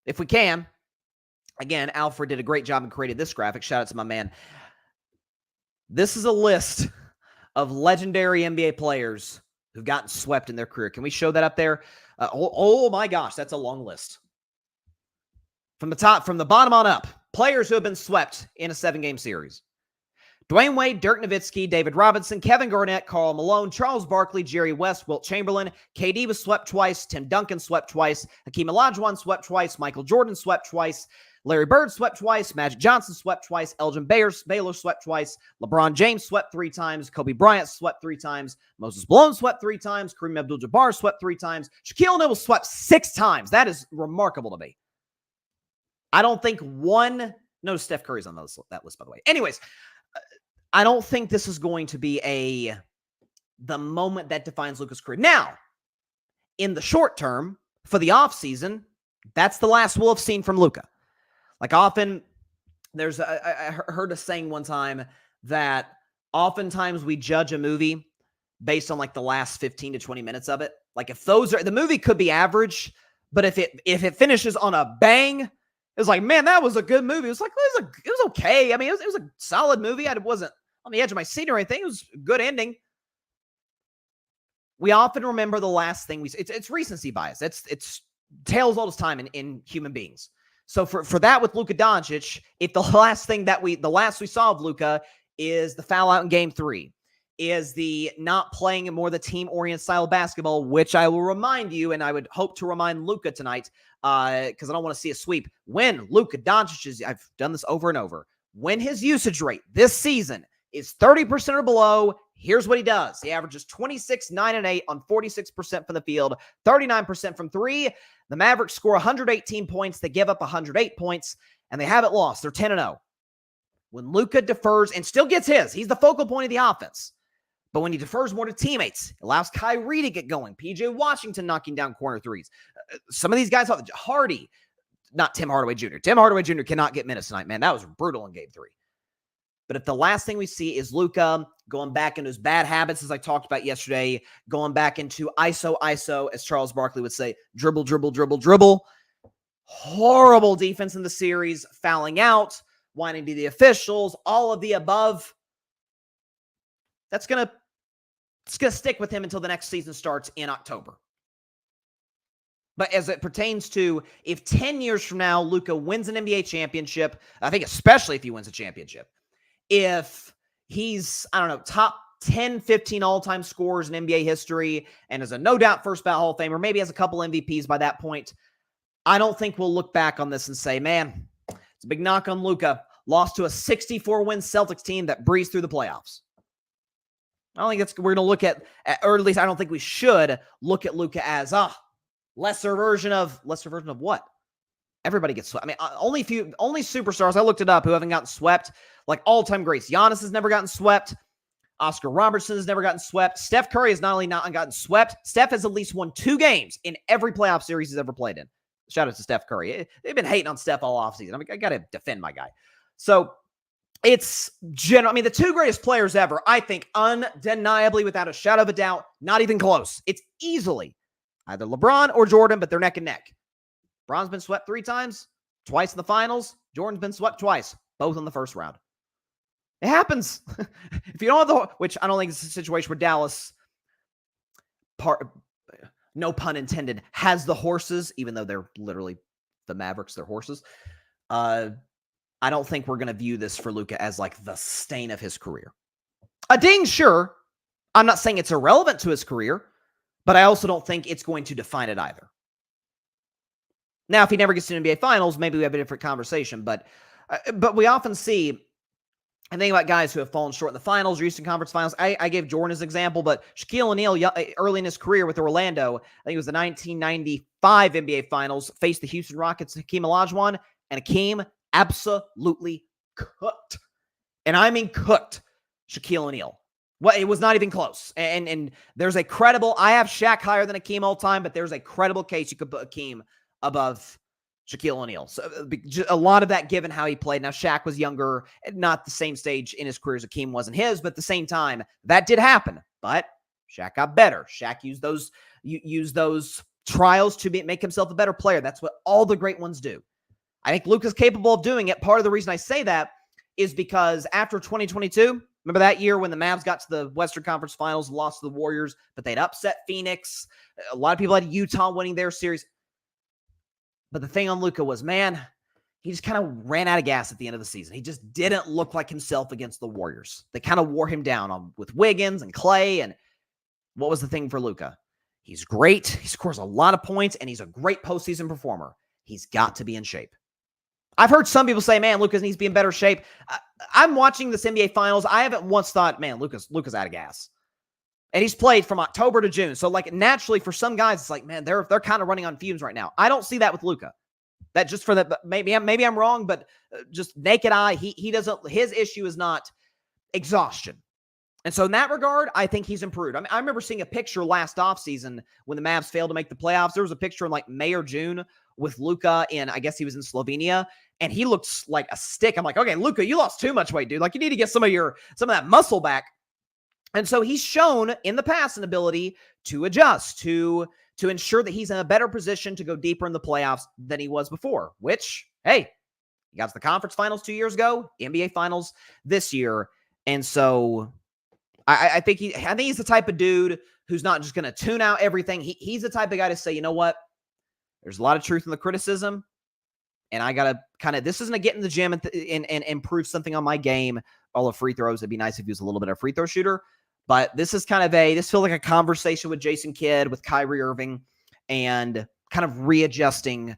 If we can, again, Alfred did a great job and created this graphic. Shout out to my man. This is a list of legendary NBA players who've gotten swept in their career. Can we show that up there? Oh my gosh, that's a long list. From the bottom on up, players who have been swept in a 7-game series. Dwayne Wade, Dirk Nowitzki, David Robinson, Kevin Garnett, Karl Malone, Charles Barkley, Jerry West, Wilt Chamberlain. KD was swept twice. Tim Duncan swept twice. Hakeem Olajuwon swept twice. Michael Jordan swept twice. Larry Bird swept twice. Magic Johnson swept twice. Elgin Baylor swept twice. LeBron James swept 3 times. Kobe Bryant swept 3 times. Moses Malone swept 3 times. Kareem Abdul-Jabbar swept 3 times. Shaquille O'Neal swept 6 times. That is remarkable to me. I don't think no, Steph Curry's on that list, by the way. Anyways, I don't think this is going to be the moment that defines Luka's career. Now, in the short term, for the offseason, that's the last we'll have seen from Luka. Like, often, I heard a saying one time that oftentimes we judge a movie based on, like, the last 15 to 20 minutes of it. Like, if the movie could be average, but if it finishes on a bang, it's like, man, that was a good movie. It was like, it was okay. I mean, it was a solid movie. I wasn't on the edge of my seat or anything. It was a good ending. We often remember the last thing we see. It's recency bias. It's tales all this time in human beings. So for that with Luka Doncic, if the last we saw of Luka is the foul out in game 3, is the not playing more the team-oriented style of basketball, which I will remind you, and I would hope to remind Luka tonight, because I don't want to see a sweep. When Luka Doncic I've done this over and over, when his usage rate this season is 30% or below, here's what he does. He averages 26, 9, and 8 on 46% from the field, 39% from 3. The Mavericks score 118 points. They give up 108 points, and they haven't lost. They're 10-0. When Luka defers and still gets he's the focal point of the offense. But when he defers more to teammates, allows Kyrie to get going, PJ Washington knocking down corner threes. Some of these guys, Hardy, not Tim Hardaway Jr. Tim Hardaway Jr. cannot get minutes tonight, man. That was brutal in game 3. But if the last thing we see is Luka going back into his bad habits, as I talked about yesterday, going back into ISO, as Charles Barkley would say, dribble, horrible defense in the series, fouling out, whining to the officials, all of the above, it's going to stick with him until the next season starts in October. But as it pertains to if 10 years from now, Luka wins an NBA championship, I think especially if he wins a championship, if he's, top 10, 15 all-time scorers in NBA history and is a no-doubt first-ballot Hall of Famer, maybe has a couple MVPs by that point, I don't think we'll look back on this and say, man, it's a big knock on Luka. Lost to a 64-win Celtics team that breezed through the playoffs. I don't think we're going to look at, or at least I don't think we should look at Luka as lesser version of what? Everybody gets swept. I mean, only superstars, I looked it up, who haven't gotten swept, like all-time greats. Giannis has never gotten swept. Oscar Robertson has never gotten swept. Steph Curry has not only not gotten swept, Steph has at least won 2 games in every playoff series he's ever played in. Shout out to Steph Curry. They've been hating on Steph all offseason. I mean, I got to defend my guy. So it's general. I mean, the 2 greatest players ever, I think, undeniably, without a shadow of a doubt, not even close. It's easily either LeBron or Jordan, but they're neck and neck. LeBron's been swept 3 times, twice in the finals. Jordan's been swept twice, both in the first round. It happens. If you don't have which I don't think it's a situation where Dallas, no pun intended, has the horses, even though they're literally the Mavericks, they're horses. I don't think we're going to view this for Luka as like the stain of his career. A ding, sure. I'm not saying it's irrelevant to his career, but I also don't think it's going to define it either. Now, if he never gets to the NBA Finals, maybe we have a different conversation. But we often see, and think about guys who have fallen short in the finals or Eastern Conference Finals. I gave Jordan as an example, but Shaquille O'Neal, early in his career with Orlando, I think it was the 1995 NBA Finals, faced the Houston Rockets, Hakeem Olajuwon, and Hakeem absolutely cooked. And I mean cooked Shaquille O'Neal. Well, it was not even close. And there's a credible, I have Shaq higher than Hakeem all time, but there's a credible case you could put Hakeem above Shaquille O'Neal. So a lot of that given how he played. Now, Shaq was younger, not the same stage in his career as Hakeem was in his, but at the same time, that did happen. But Shaq got better. Shaq used those trials to make himself a better player. That's what all the great ones do. I think Luka's capable of doing it. Part of the reason I say that is because after 2022, remember that year when the Mavs got to the Western Conference Finals and lost to the Warriors, but they'd upset Phoenix. A lot of people had Utah winning their series. But the thing on Luka was, man, he just kind of ran out of gas at the end of the season. He just didn't look like himself against the Warriors. They kind of wore him down with Wiggins and Clay. And what was the thing for Luka? He's great. He scores a lot of points, and he's a great postseason performer. He's got to be in shape. I've heard some people say, man, Luka needs to be in better shape. I'm watching this NBA Finals. I haven't once thought, man, Luka's out of gas. And he's played from October to June. So, like, naturally, for some guys, it's like, man, they're kind of running on fumes right now. I don't see that with Luka. That just for that, maybe I'm wrong, but just naked eye, he doesn't. His issue is not exhaustion. And so in that regard, I think he's improved. I mean, I remember seeing a picture last offseason when the Mavs failed to make the playoffs. There was a picture in like May or June with Luka in, I guess he was in Slovenia, and he looks like a stick. I'm like, okay, Luka, you lost too much weight, dude. Like, you need to get some of that muscle back. And so he's shown in the past an ability to adjust, to ensure that he's in a better position to go deeper in the playoffs than he was before, which, hey, he got to the conference finals 2 years ago, NBA finals this year. And so I think he's the type of dude who's not just going to tune out everything. He's the type of guy to say, you know what? There's a lot of truth in the criticism, and I got to this isn't a get in the gym and improve something on my game. All of free throws. It'd be nice if he was a little bit of a free throw shooter. But this is this feels like a conversation with Jason Kidd, with Kyrie Irving, and kind of readjusting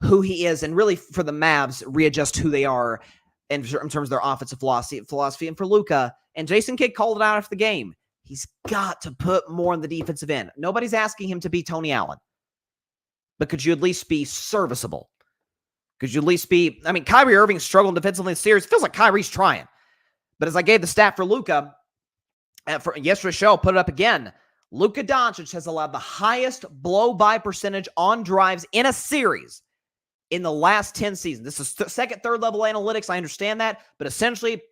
who he is, and really for the Mavs, readjust who they are in terms of their offensive philosophy. And for Luka, and Jason Kidd called it out after the game, he's got to put more on the defensive end. Nobody's asking him to be Tony Allen. But could you at least be serviceable? Could you at least be, I mean, Kyrie Irving struggling defensively in the series. It feels like Kyrie's trying. But as I gave the stat for Luka, for yesterday's show, I'll put it up again. Luka Doncic has allowed the highest blow-by percentage on drives in a series in the last 10 seasons. This is second, third level analytics. I understand that. But essentially,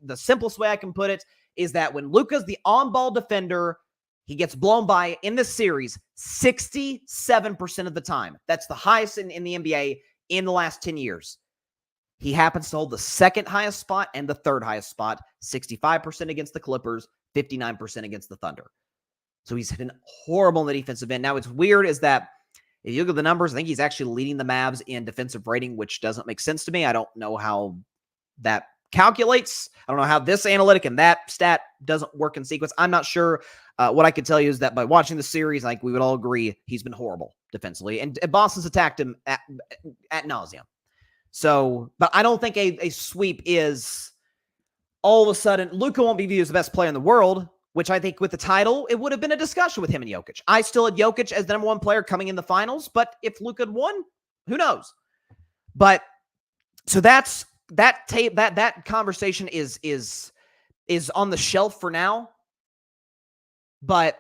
the simplest way I can put it is that when Luka's the on-ball defender, he gets blown by in this series 67% of the time. That's the highest in the NBA in the last 10 years. He happens to hold the second highest spot and the third highest spot, 65% against the Clippers, 59% against the Thunder. So he's been horrible in the defensive end. Now, what's weird is that if you look at the numbers, I think he's actually leading the Mavs in defensive rating, which doesn't make sense to me. I don't know how that calculates. I don't know how this analytic and that stat doesn't work in sequence. I'm not sure. What I can tell you is that by watching the series, like we would all agree, he's been horrible defensively. And Boston's attacked him at nauseum. So, but I don't think a sweep is all of a sudden, Luka won't be viewed as the best player in the world, which I think with the title, it would have been a discussion with him and Jokic. I still had Jokic as the number one player coming in the finals, but if Luka had won, who knows? But so that conversation is on the shelf for now. But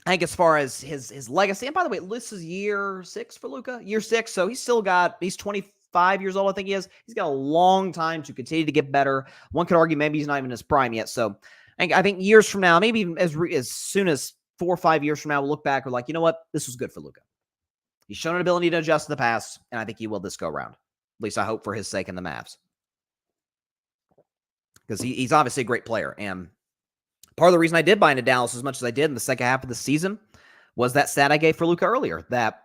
I think as far as his legacy, and by the way, this is year 6 for Luka, year 6. So he's 25 years old, I think he is. He's got a long time to continue to get better. One could argue maybe he's not even in his prime yet. So I think years from now, maybe even as soon as 4 or 5 years from now, we'll look back, we're like, you know what? This was good for Luka. He's shown an ability to adjust in the past, and I think he will this go around. At least I hope for his sake and the Mavs. Because he's obviously a great player. And part of the reason I did buy into Dallas as much as I did in the second half of the season was that stat I gave for Luka earlier, that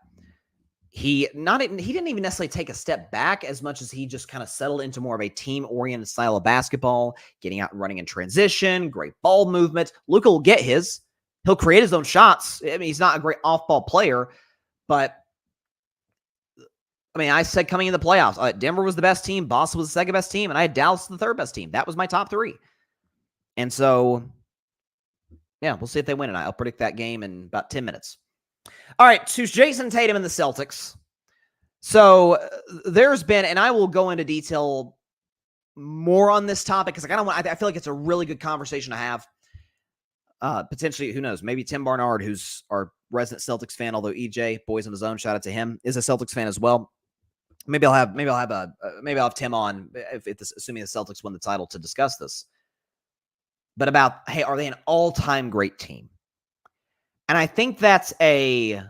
he didn't even necessarily take a step back as much as he just kind of settled into more of a team-oriented style of basketball, getting out and running in transition, great ball movement. Luka will get his. He'll create his own shots. I mean, he's not a great off-ball player, but I mean, I said coming in the playoffs, Denver was the best team, Boston was the second best team, and I had Dallas the third best team. That was my top 3. And so, yeah, we'll see if they win tonight. I'll predict that game in about 10 minutes. All right, to Jayson Tatum and the Celtics. So there's been, and I will go into detail more on this topic because I feel like it's a really good conversation to have. Potentially, who knows? Maybe Tim Barnard, who's our resident Celtics fan, although EJ, boys on his own, shout out to him, is a Celtics fan as well. Maybe I'll have Tim on assuming the Celtics win the title to discuss this. But about, hey, are they an all-time great team? And I think that's let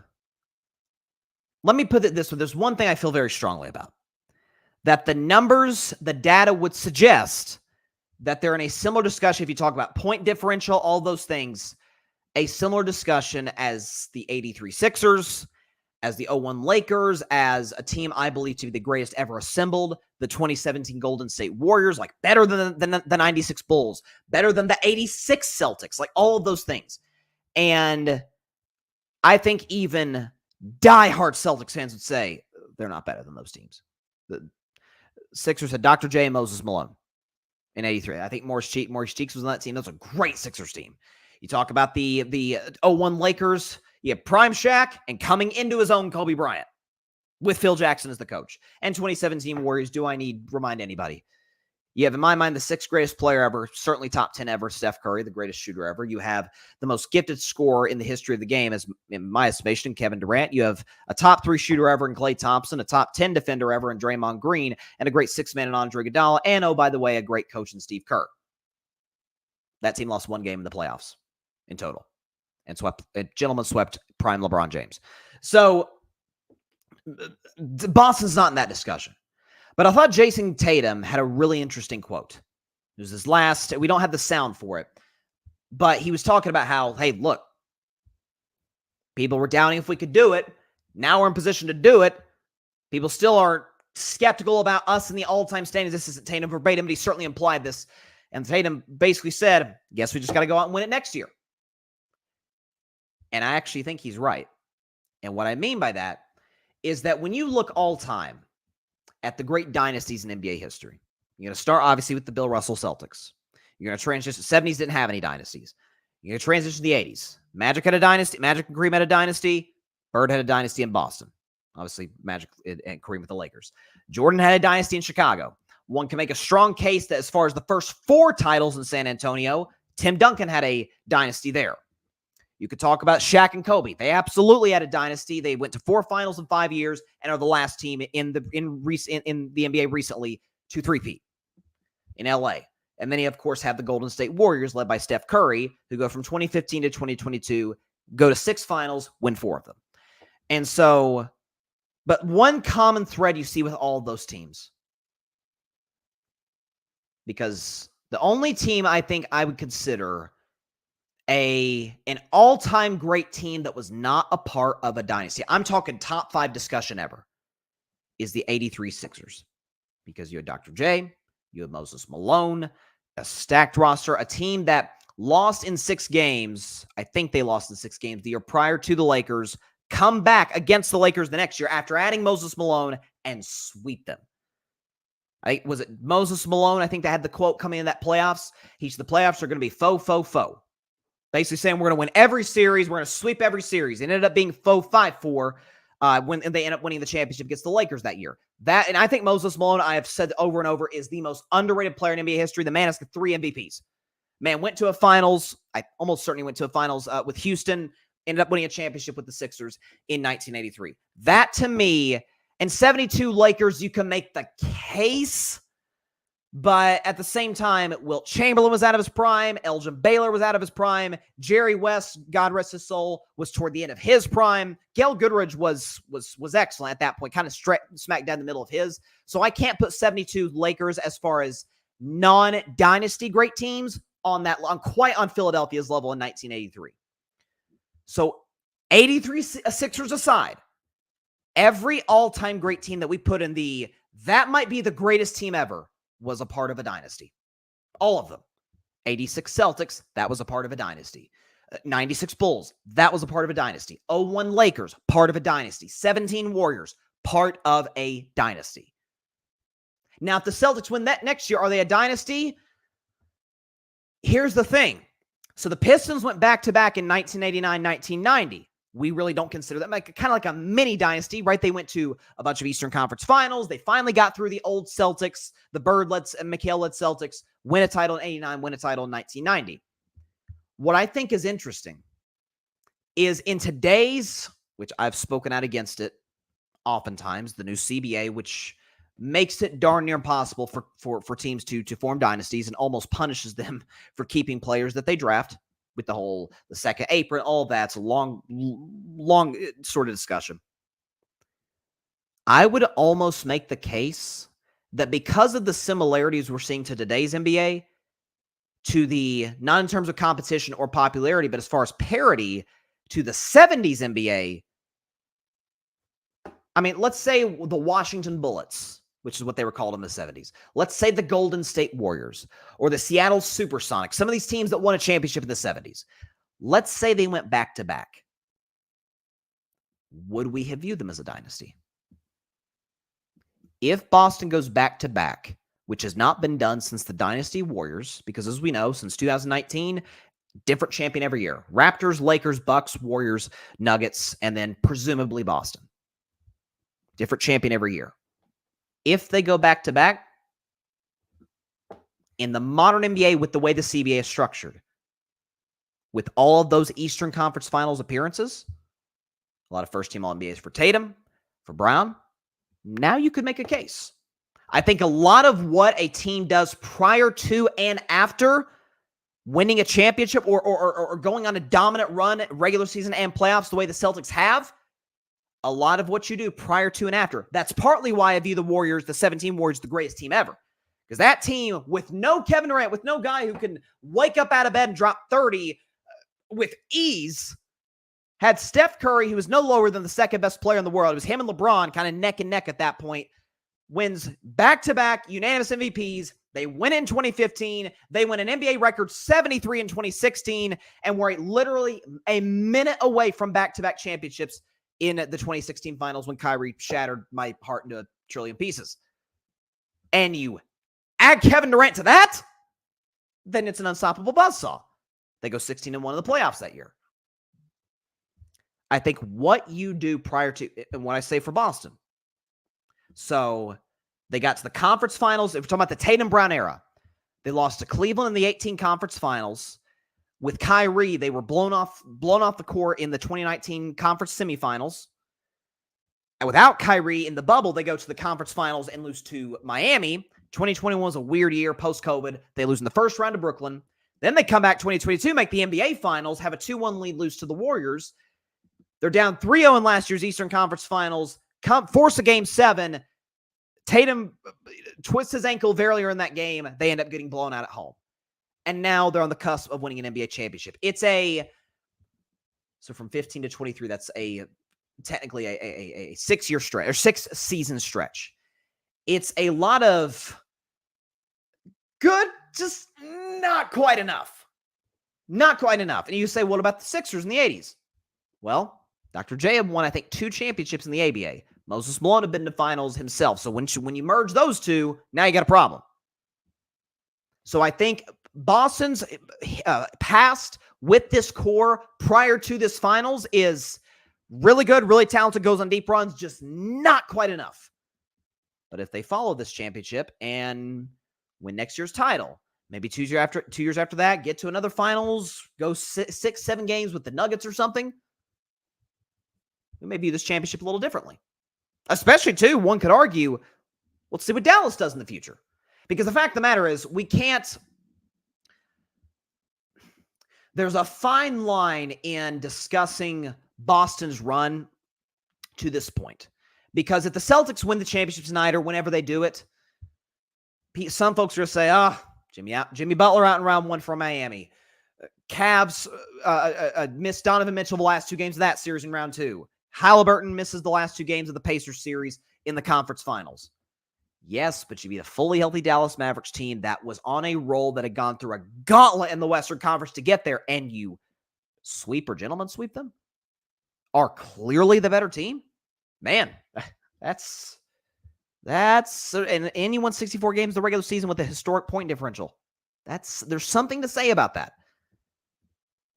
me put it this way. There's one thing I feel very strongly about. That the numbers, the data would suggest that they're in a similar discussion, if you talk about point differential, all those things, a similar discussion as the 83 Sixers, as the 01 Lakers, as a team I believe to be the greatest ever assembled, the 2017 Golden State Warriors, like better than the 96 Bulls, better than the 86 Celtics, like all of those things. And I think even diehard Celtics fans would say they're not better than those teams. The Sixers had Dr. J and Moses Malone in 83. I think Maurice Cheeks was on that team. That was a great Sixers team. You talk about the 01 Lakers, you have prime Shaq and coming into his own Kobe Bryant with Phil Jackson as the coach. And 2017 Warriors, do I need to remind anybody? You have, in my mind, the 6th greatest player ever, certainly top 10 ever, Steph Curry, the greatest shooter ever. You have the most gifted scorer in the history of the game, as in my estimation, Kevin Durant. You have a top 3 shooter ever in Klay Thompson, a top 10 defender ever in Draymond Green, and a great 6th man in Andre Iguodala, and, oh, by the way, a great coach in Steve Kerr. That team lost 1 game in the playoffs in total, and gentlemen swept prime LeBron James. So Boston's not in that discussion. But I thought Jayson Tatum had a really interesting quote. It was his last. We don't have the sound for it. But he was talking about how, hey, look, people were doubting if we could do it. Now we're in position to do it. People still are skeptical about us in the all-time standings. This isn't Tatum verbatim, but he certainly implied this. And Tatum basically said, guess we just got to go out and win it next year. And I actually think he's right. And what I mean by that is that when you look all-time at the great dynasties in NBA history, you're going to start, obviously, with the Bill Russell Celtics. You're going to transition. 70s didn't have any dynasties. You're going to transition to the 80s. Magic had a dynasty. Magic and Kareem had a dynasty. Bird had a dynasty in Boston. Obviously, Magic and Kareem with the Lakers. Jordan had a dynasty in Chicago. One can make a strong case that as far as the first 4 titles in San Antonio, Tim Duncan had a dynasty there. You could talk about Shaq and Kobe. They absolutely had a dynasty. They went to 4 finals in 5 years and are the last team in the NBA recently to three-peat in LA. And then you, of course, have the Golden State Warriors led by Steph Curry, who go from 2015 to 2022, go to 6 finals, win 4 of them. And so, but one common thread you see with all of those teams, because the only team I think I would consider an all-time great team that was not a part of a dynasty, I'm talking top 5 discussion ever, is the 83 Sixers. Because you had Dr. J, you had Moses Malone, a stacked roster, a team that lost in 6 games. I think they lost in 6 games the year prior to the Lakers, come back against the Lakers the next year after adding Moses Malone and sweep them. Was it Moses Malone? I think they had the quote coming in that playoffs. The playoffs are going to be faux. Basically saying we're going to win every series. We're going to sweep every series. It ended up being faux 5-4 when they ended up winning the championship against the Lakers that year. That, and I think Moses Malone, I have said over and over, is the most underrated player in NBA history. The man has 3 MVPs. Man went to a finals. I almost certainly went to a finals with Houston. Ended up winning a championship with the Sixers in 1983. That to me, and 72 Lakers, you can make the case. But at the same time, Wilt Chamberlain was out of his prime. Elgin Baylor was out of his prime. Jerry West, God rest his soul, was toward the end of his prime. Gail Goodridge was excellent at that point, kind of smack down the middle of his. So I can't put 72 Lakers as far as non-dynasty great teams on quite on Philadelphia's level in 1983. So 83 Sixers aside, every all-time great team that we put in that might be the greatest team ever was a part of a dynasty. All of them. 86 Celtics, that was a part of a dynasty. 96 Bulls, that was a part of a dynasty. 01 Lakers, part of a dynasty. 17 Warriors, part of a dynasty. Now, if the Celtics win that next year, are they a dynasty? Here's the thing. So the Pistons went back-to-back in 1989, 1990. We really don't consider that kind of like a mini dynasty, right? They went to a bunch of Eastern Conference finals. They finally got through the old Celtics, the Bird-led and McHale-led Celtics, win a title in 89, win a title in 1990. What I think is interesting is in today's, which I've spoken out against it oftentimes, the new CBA, which makes it darn near impossible for teams to form dynasties and almost punishes them for keeping players that they draft. With the second apron, all that's a long sort of discussion. I would almost make the case that because of the similarities we're seeing to today's NBA, not in terms of competition or popularity, but as far as parity to the 70s NBA, I mean, let's say the Washington Bullets, which is what they were called in the 70s. Let's say the Golden State Warriors or the Seattle Supersonics, some of these teams that won a championship in the 70s. Let's say they went back-to-back. Would we have viewed them as a dynasty? If Boston goes back-to-back, which has not been done since the Dynasty Warriors, because as we know, since 2019, different champion every year. Raptors, Lakers, Bucks, Warriors, Nuggets, and then presumably Boston. Different champion every year. If they go back-to-back, in the modern NBA with the way the CBA is structured, with all of those Eastern Conference Finals appearances, a lot of first-team All-NBAs for Tatum, for Brown, now you could make a case. I think a lot of what a team does prior to and after winning a championship or going on a dominant run, regular season and playoffs, the way the Celtics have, a lot of what you do prior to and after. That's partly why I view the Warriors, the 17 Warriors, the greatest team ever. Because that team, with no Kevin Durant, with no guy who can wake up out of bed and drop 30 with ease, had Steph Curry, who was no lower than the second best player in the world. It was him and LeBron kind of neck and neck at that point. Wins back-to-back unanimous MVPs. They win in 2015. They win an NBA record 73 in 2016 and were literally a minute away from back-to-back championships in the 2016 finals when Kyrie shattered my heart into a trillion pieces. And you add Kevin Durant to that, then it's an unstoppable buzzsaw. They go 16-1 in the playoffs that year. I think what you do prior to, and what I say for Boston, so they got to the conference finals. If we're talking about the Tatum Brown era, they lost to Cleveland in the 18 conference finals. With Kyrie, they were blown off the court in the 2019 conference semifinals. And without Kyrie in the bubble, they go to the conference finals and lose to Miami. 2021 was a weird year post-COVID. They lose in the first round to Brooklyn. Then they come back 2022, make the NBA finals, have a 2-1 lead, lose to the Warriors. They're down 3-0 in last year's Eastern Conference Finals. Force a Game 7. Tatum twists his ankle very early in that game. They end up getting blown out at home. And now they're on the cusp of winning an NBA championship. So from 15 to 23, that's technically a 6-year stretch, or 6-season stretch. It's a lot of good, just not quite enough. Not quite enough. And you say, what about the Sixers in the 80s? Well, Dr. J had won, I think, 2 championships in the ABA. Moses Malone had been to finals himself. So when you merge those two, now you got a problem. So I think Boston's past with this core prior to this finals is really good, really talented, goes on deep runs, just not quite enough. But if they follow this championship and win next year's title, maybe 2 years after that, get to another finals, go 6-7 games with the Nuggets or something, we may view this championship a little differently. Especially, too, one could argue, let's see what Dallas does in the future. Because the fact of the matter is, we can't... There's a fine line in discussing Boston's run to this point. Because if the Celtics win the championship tonight or whenever they do it, some folks are going to say, Jimmy Butler out in round 1 for Miami. Cavs missed Donovan Mitchell the last 2 games of that series in round 2. Halliburton misses the last 2 games of the Pacers series in the conference finals. Yes, but you beat a fully healthy Dallas Mavericks team that was on a roll that had gone through a gauntlet in the Western Conference to get there, and you sweep them, are clearly the better team. Man, that's and you won 64 games in the regular season with a historic point differential. There's something to say about that.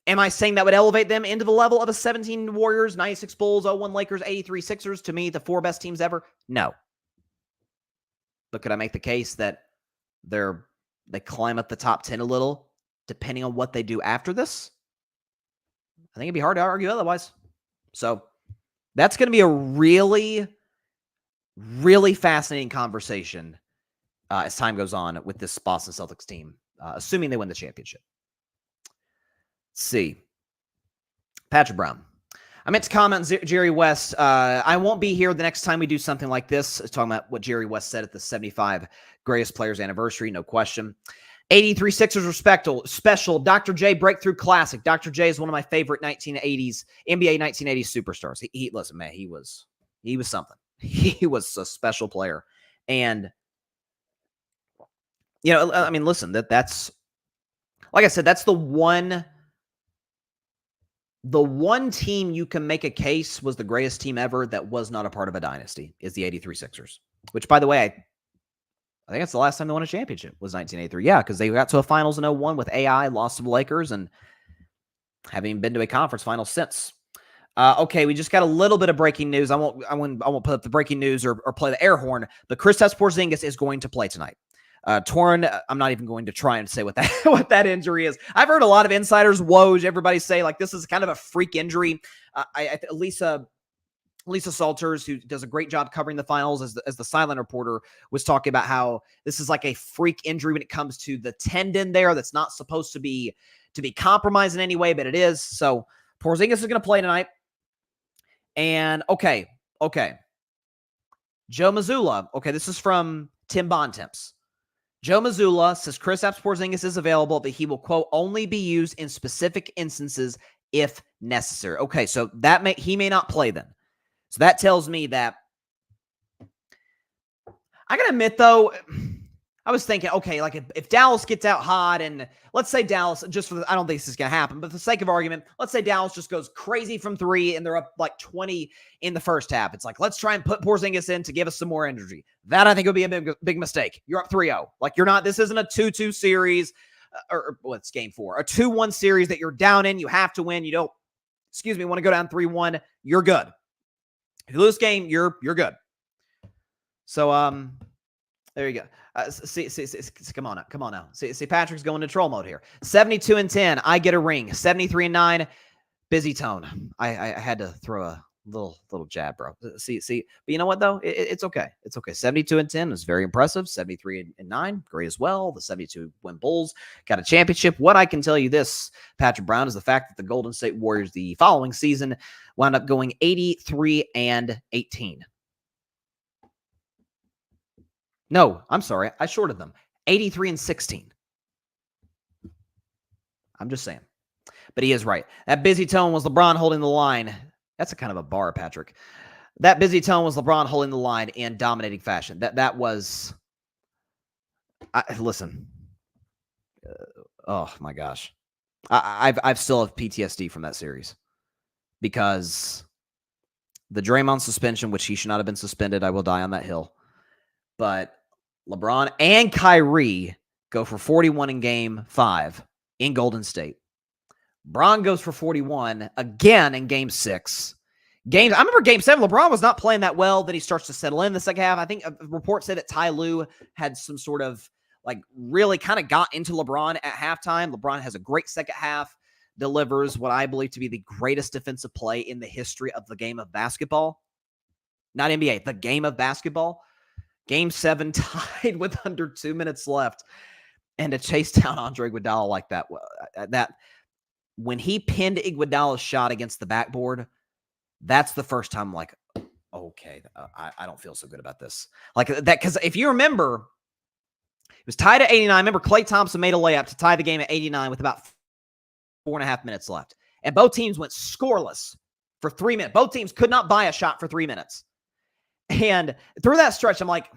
Am I saying that would elevate them into the level of a 17 Warriors, 96 Bulls, 0-1 Lakers, 83 Sixers, to me, the 4 best teams ever? No. But could I make the case that they climb up the top 10 a little, depending on what they do after this? I think it'd be hard to argue otherwise. So that's going to be a really, really fascinating conversation as time goes on with this Boston Celtics team, assuming they win the championship. Let's see. Patrick Brown. I meant to comment on Jerry West. I won't be here the next time we do something like this, talking about what Jerry West said at the 75 Greatest Players Anniversary, no question. 83 Sixers special, Dr. J Breakthrough Classic. Dr. J is one of my favorite 1980s, NBA 1980s superstars. Listen, man, he was something. He was a special player. And, I mean, listen, that's, like I said, that's the one team you can make a case was the greatest team ever that was not a part of a dynasty is the 83 Sixers, which, by the way, I think that's the last time they won a championship was 1983. Yeah, because they got to a finals in 01 with AI, lost to the Lakers, and haven't been to a conference final since. Okay, we just got a little bit of breaking news. I won't put up the breaking news or play the air horn, but Kristaps Porzingis is going to play tonight. Torn, I'm not even going to try and say what that injury is. I've heard a lot of insiders, Woj, everybody say like this is kind of a freak injury. Lisa Salters, who does a great job covering the finals as the silent reporter, was talking about how this is like a freak injury when it comes to the tendon there that's not supposed to be compromised in any way, but it is. So Porzingis is going to play tonight. And okay. Joe Mazzulla. Okay, this is from Tim Bontemps. Joe Mazzulla says Kristaps Porzingis is available, but he will, quote, only be used in specific instances if necessary. Okay, so he may not play then. So that tells me that I gotta admit, though, I was thinking, okay, like if Dallas gets out hot and let's say Dallas, I don't think this is going to happen, but for the sake of argument, let's say Dallas just goes crazy from 3 and they're up like 20 in the first half. It's like, let's try and put Porzingis in to give us some more energy. That I think would be a big mistake. You're up 3-0. Like this isn't a 2-2 series or it's game 4, a 2-1 series that you're down in. You have to win. You don't, want to go down 3-1. You're good. If you lose game, you're good. So, there you go. See, come on now. See, Patrick's going to troll mode here. 72-10. I get a ring. 73-9. Busy tone. I had to throw a little jab, bro. See. But you know what though? It's okay. It's okay. 72-10 is very impressive. 73-9, great as well. The 72 win Bulls got a championship. What I can tell you this, Patrick Brown, is the fact that the Golden State Warriors the following season wound up going 83-18. No, I'm sorry. I shorted them. 83-16. I'm just saying. But he is right. That busy tone was LeBron holding the line. That's a kind of a bar, Patrick. That busy tone was LeBron holding the line in dominating fashion. That was... listen. Oh, my gosh. I've still have PTSD from that series. Because the Draymond suspension, which he should not have been suspended, I will die on that hill. But LeBron and Kyrie go for 41 in Game 5 in Golden State. Bron goes for 41 again in Game 6. games. I remember game 7, LeBron was not playing that well. Then he starts to settle in the second half. I think reports say that Ty Lue had some sort of really kind of got into LeBron at halftime. LeBron has a great second half, delivers what I believe to be the greatest defensive play in the history of the game of basketball. Not NBA, the game of basketball. Game 7 tied with under 2 minutes left. And to chase down Andre Iguodala like that when he pinned Iguodala's shot against the backboard, that's the first time I'm like, okay, I don't feel so good about this. Like that, because if you remember, it was tied at 89. I remember Klay Thompson made a layup to tie the game at 89 with about 4.5 minutes left. And both teams went scoreless for 3 minutes. Both teams could not buy a shot for 3 minutes. And through that stretch, I'm like,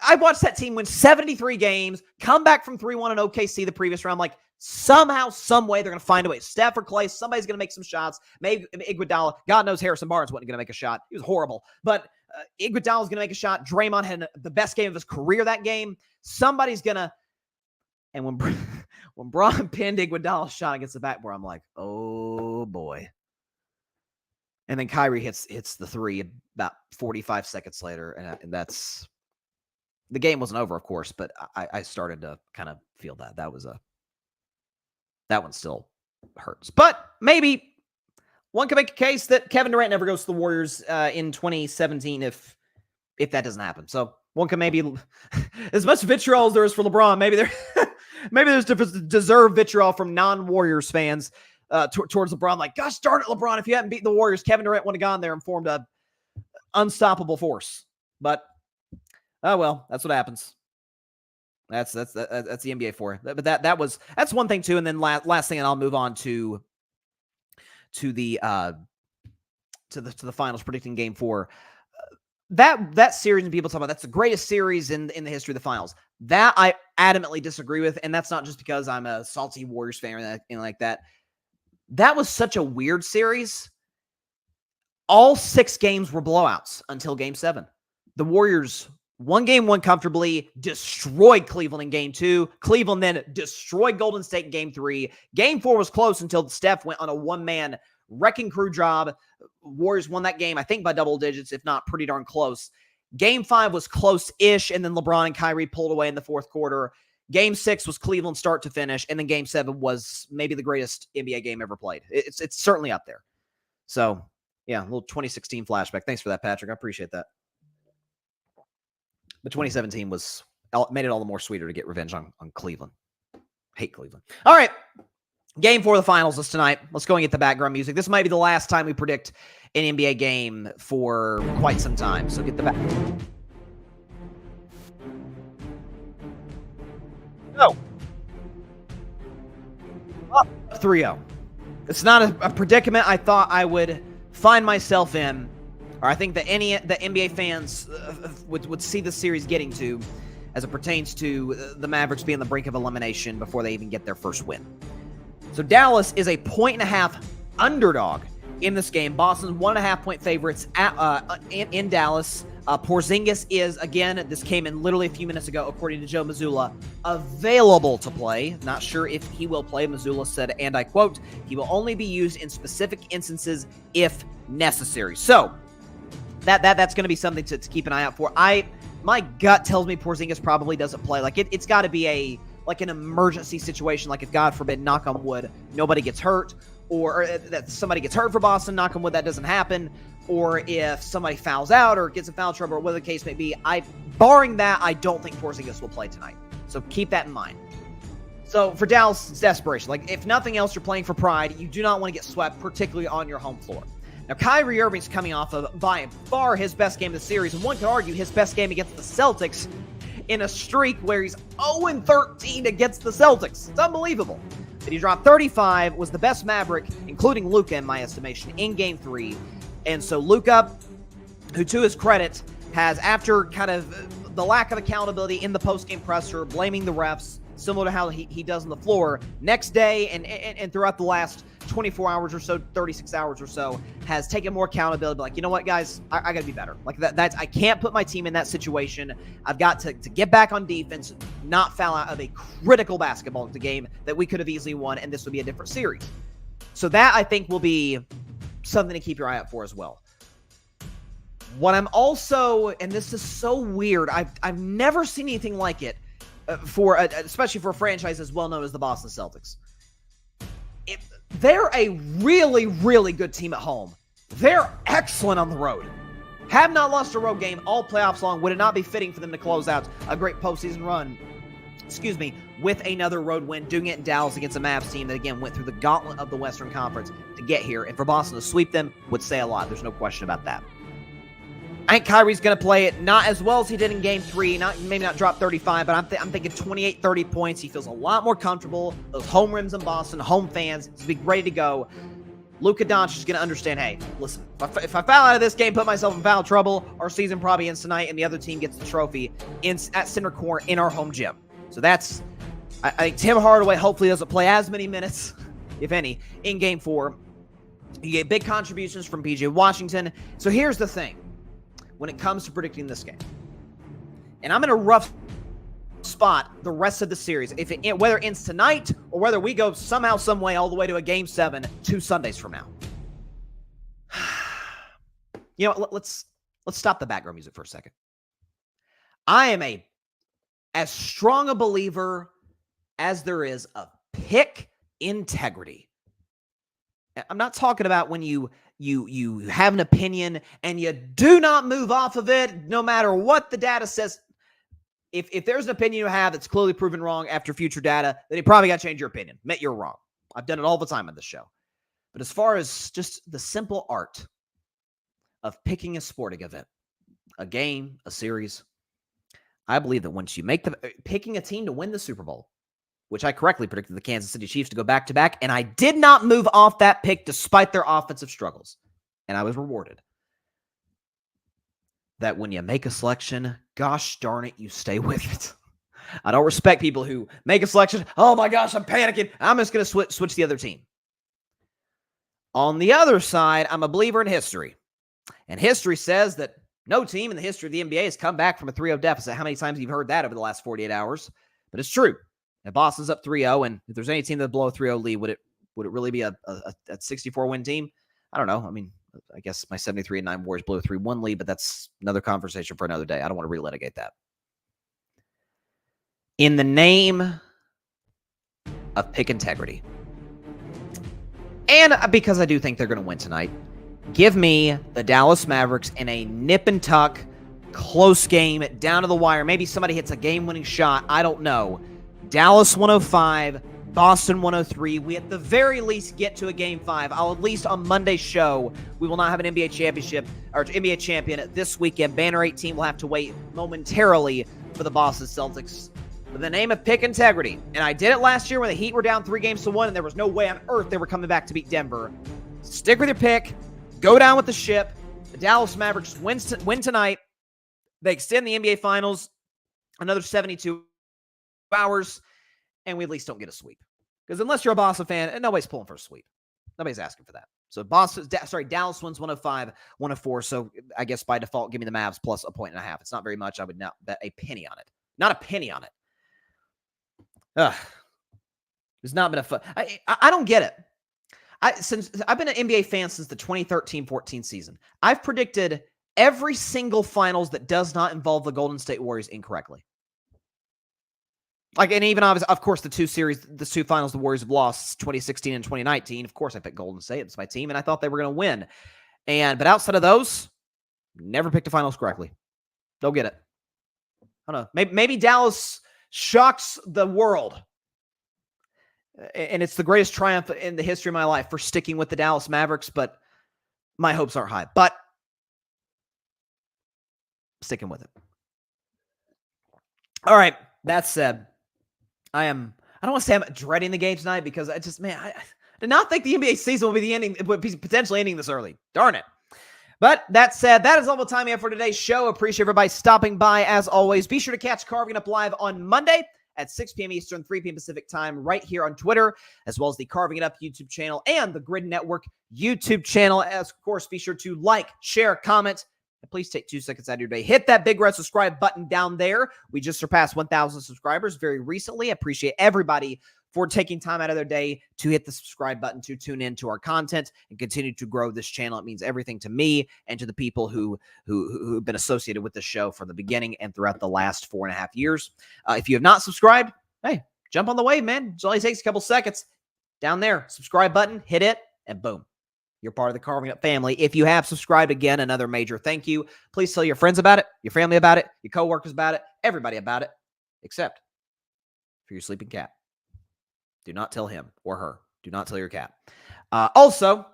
I watched that team win 73 games, come back from 3-1 in OKC the previous round. I'm like, somehow, some way, they're going to find a way. Steph or Klay, somebody's going to make some shots. Maybe Iguodala. God knows Harrison Barnes wasn't going to make a shot. He was horrible. But Iguodala's going to make a shot. Draymond had the best game of his career that game. Somebody's going to. And when Bron pinned Iguodala's shot against the backboard, I'm like, oh, boy. And then Kyrie hits the three about 45 seconds later. And that's. The game wasn't over, of course, but I started to kind of feel that. That one still hurts. But maybe one could make a case that Kevin Durant never goes to the Warriors in 2017 if that doesn't happen. So one can maybe, as much vitriol as there is for LeBron, maybe there's deserved vitriol from non-Warriors fans towards LeBron. Like, gosh darn it, LeBron, if you hadn't beaten the Warriors, Kevin Durant would have gone there and formed a unstoppable force. But oh well, that's what happens. That's the NBA for. But that's one thing too. And then last thing, and I'll move on to the finals, predicting game 4. That series, and people talk about that's the greatest series in the history of the finals. That I adamantly disagree with, and that's not just because I'm a salty Warriors fan or anything like that. That was such a weird series. All 6 games were blowouts until game 7. The Warriors won game 1 comfortably, destroyed Cleveland in game 2. Cleveland then destroyed Golden State in game 3. Game 4 was close until Steph went on a one-man wrecking crew job. Warriors won that game, I think, by double digits, if not pretty darn close. Game 5 was close-ish, and then LeBron and Kyrie pulled away in the fourth quarter. Game 6 was Cleveland start to finish, and then game 7 was maybe the greatest NBA game ever played. It's certainly up there. So, yeah, a little 2016 flashback. Thanks for that, Patrick. I appreciate that. But 2017 made it all the more sweeter to get revenge on Cleveland. Hate Cleveland. All right. Game 4 of the finals is tonight. Let's go and get the background music. This might be the last time we predict an NBA game for quite some time. So get the back. No. Up 3-0. It's not a predicament I thought I would find myself in. Or I think that the NBA fans would see the series getting to as it pertains to the Mavericks being on the brink of elimination before they even get their first win. So Dallas is a 1.5 underdog in this game. Boston's 1.5-point favorites in Dallas. Porzingis is, again, this came in literally a few minutes ago, according to Joe Mazzulla, available to play. Not sure if he will play. Mazzulla said, and I quote, he will only be used in specific instances if necessary. So that's going to be something to keep an eye out for. My gut tells me Porzingis probably doesn't play. Like it's got to be an emergency situation. Like if, God forbid, knock on wood, nobody gets hurt, or that somebody gets hurt for Boston, knock on wood, that doesn't happen. Or if somebody fouls out or gets in foul trouble or whatever the case may be, barring that, I don't think Porzingis will play tonight. So keep that in mind. So for Dallas, it's desperation. Like if nothing else, you're playing for pride. You do not want to get swept, particularly on your home floor. Now, Kyrie Irving's coming off of, by far, his best game of the series, and one could argue his best game against the Celtics in a streak where he's 0-13 against the Celtics. It's unbelievable. But he dropped 35, was the best Maverick, including Luka, in my estimation, in Game 3. And so Luka, who to his credit, has, after kind of the lack of accountability in the post-game presser, blaming the refs, similar to how he does on the floor, next day and throughout the last 24 hours or so, 36 hours or so, has taken more accountability. Like, you know what, guys, I got to be better. Like that's I can't put my team in that situation. I've got to get back on defense, not foul out of a critical basketball game that we could have easily won, and this would be a different series. So that, I think, will be something to keep your eye out for as well. What I'm also, and this is so weird, I've never seen anything like it especially for a franchise as well known as the Boston Celtics. They're a really, really good team at home. They're excellent on the road. Have not lost a road game all playoffs long. Would it not be fitting for them to close out a great postseason run, with another road win, doing it in Dallas against a Mavs team that, again, went through the gauntlet of the Western Conference to get here. And for Boston to sweep them would say a lot. There's no question about that. I think Kyrie's going to play it not as well as he did in Game 3, maybe not drop 35, but I'm thinking 28, 30 points. He feels a lot more comfortable. Those home rims in Boston, home fans, he's be ready to go. Luka Doncic is going to understand, hey, listen, if I foul out of this game, put myself in foul trouble, our season probably ends tonight, and the other team gets the trophy at center court in our home gym. So that's, I think Tim Hardaway hopefully doesn't play as many minutes, if any, in Game 4. You get big contributions from PJ Washington. So here's the thing. When it comes to predicting this game, and I'm in a rough spot the rest of the series, whether it ends tonight or whether we go somehow, some way all the way to a Game 7 2 Sundays from now. You know, let's stop the background music for a second. I am as strong a believer as there is of pick integrity. I'm not talking about when you have an opinion and you do not move off of it no matter what the data says. If there's an opinion you have that's clearly proven wrong after future data, then you probably got to change your opinion. Admit you're wrong. I've done it all the time on this show. But as far as just the simple art of picking a sporting event, a game, a series, I believe that once you make picking a team to win the Super Bowl, which I correctly predicted the Kansas City Chiefs to go back-to-back, and I did not move off that pick despite their offensive struggles. And I was rewarded. That when you make a selection, gosh darn it, you stay with it. I don't respect people who make a selection, oh my gosh, I'm panicking, I'm just going to switch the other team. On the other side, I'm a believer in history. And history says that no team in the history of the NBA has come back from a 3-0 deficit. How many times have you heard that over the last 48 hours? But it's true. And Boston's up 3-0, and if there's any team that blow a 3-0 lead, would it really be a 64-win team? I don't know. I mean, I guess my 73-9 Warriors blew a 3-1 lead, but that's another conversation for another day. I don't want to relitigate that. In the name of pick integrity, and because I do think they're going to win tonight, give me the Dallas Mavericks in a nip and tuck, close game, down to the wire. Maybe somebody hits a game-winning shot. I don't know. Dallas 105, Boston 103. We at the very least get to a Game 5. I'll at least on Monday's show, we will not have an NBA championship or NBA champion this weekend. Banner 18 will have to wait momentarily for the Boston Celtics. In the name of pick integrity, and I did it last year when the Heat were down 3-1, and there was no way on earth they were coming back to beat Denver. Stick with your pick. Go down with the ship. The Dallas Mavericks win tonight. They extend the NBA Finals another 72 hours, and we at least don't get a sweep. Because unless you're a Boston fan, nobody's pulling for a sweep. Nobody's asking for that. So Dallas wins 105-104. So I guess by default, give me the Mavs plus 1.5. It's not very much. I would not bet a penny on it. Not a penny on it. It's not been a fun. I don't get it. Since I've been an NBA fan since the 2013-14 season, I've predicted every single finals that does not involve the Golden State Warriors incorrectly. And even of course the two finals the Warriors have lost, 2016 and 2019. Of course I picked Golden State. It's my team, and I thought they were going to win. But outside of those, never picked the finals correctly. Don't get it. I don't know. Maybe Dallas shocks the world. And it's the greatest triumph in the history of my life for sticking with the Dallas Mavericks, but my hopes aren't high. But sticking with it. All right. That said, I don't want to say I'm dreading the game tonight because I did not think the NBA season would be potentially ending this early. Darn it. But that said, that is all the time we have for today's show. Appreciate everybody stopping by as always. Be sure to catch Carving Up Live on Monday at 6 p.m. Eastern, 3 p.m. Pacific time right here on Twitter, as well as the Carving It Up YouTube channel and the Grid Network YouTube channel. As of course, be sure to like, share, comment, and please take 2 seconds out of your day. Hit that big red subscribe button down there. We just surpassed 1,000 subscribers very recently. I appreciate everybody for taking time out of their day to hit the subscribe button, to tune in to our content and continue to grow this channel. It means everything to me and to the people who've been associated with the show from the beginning and throughout the last 4.5 years. If you have not subscribed, hey, jump on the wave, man. It only takes a couple seconds. Down there, subscribe button, hit it, and boom. You're part of the Carving Up family. If you have subscribed, again, another major thank you. Please tell your friends about it, your family about it, your coworkers about it, everybody about it, except for your sleeping cat. Do not tell him or her. Do not tell your cat. Also,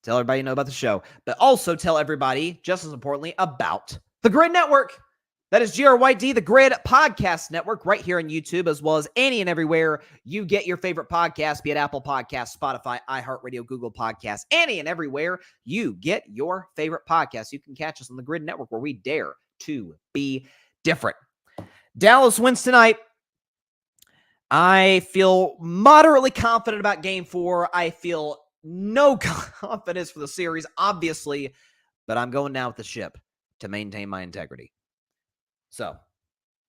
tell everybody you know about the show, but also tell everybody, just as importantly, about the Grid Network. That is GRYD, the Grid Podcast Network, right here on YouTube, as well as any and everywhere you get your favorite podcast, be it Apple Podcasts, Spotify, iHeartRadio, Google Podcasts, any and everywhere you get your favorite podcasts. You can catch us on the Grid Network, where we dare to be different. Dallas wins tonight. I feel moderately confident about Game 4. I feel no confidence for the series, obviously, but I'm going down with the ship to maintain my integrity. So,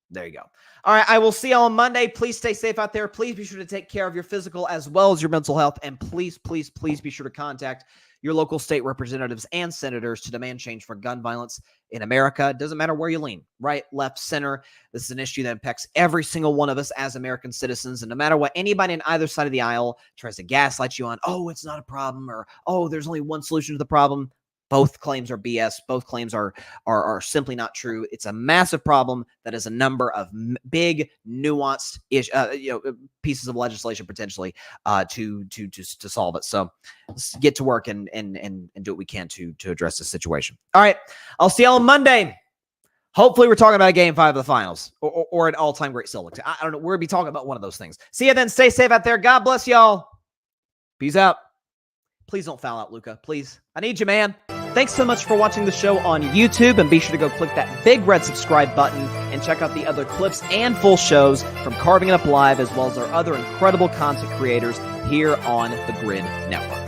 there you go. All right, I will see y'all on Monday. Please stay safe out there. Please be sure to take care of your physical as well as your mental health. And please, please, please be sure to contact your local state representatives and senators to demand change for gun violence in America. It doesn't matter where you lean, right, left, center. This is an issue that impacts every single one of us as American citizens. And no matter what anybody on either side of the aisle tries to gaslight you on, oh, it's not a problem, or, oh, there's only one solution to the problem, both claims are BS. Both claims are simply not true. It's a massive problem that is a number of big, nuanced pieces of legislation potentially to solve it. So let's get to work and do what we can to address this situation. All right, I'll see y'all on Monday. Hopefully, we're talking about Game 5 of the finals or an all-time great Celtics. I don't know. We're gonna be talking about one of those things. See you then. Stay safe out there. God bless y'all. Peace out. Please don't foul out, Luka. Please. I need you, man. Thanks so much for watching the show on YouTube, and be sure to go click that big red subscribe button and check out the other clips and full shows from Carving It Up Live, as well as our other incredible content creators here on the Grid Network.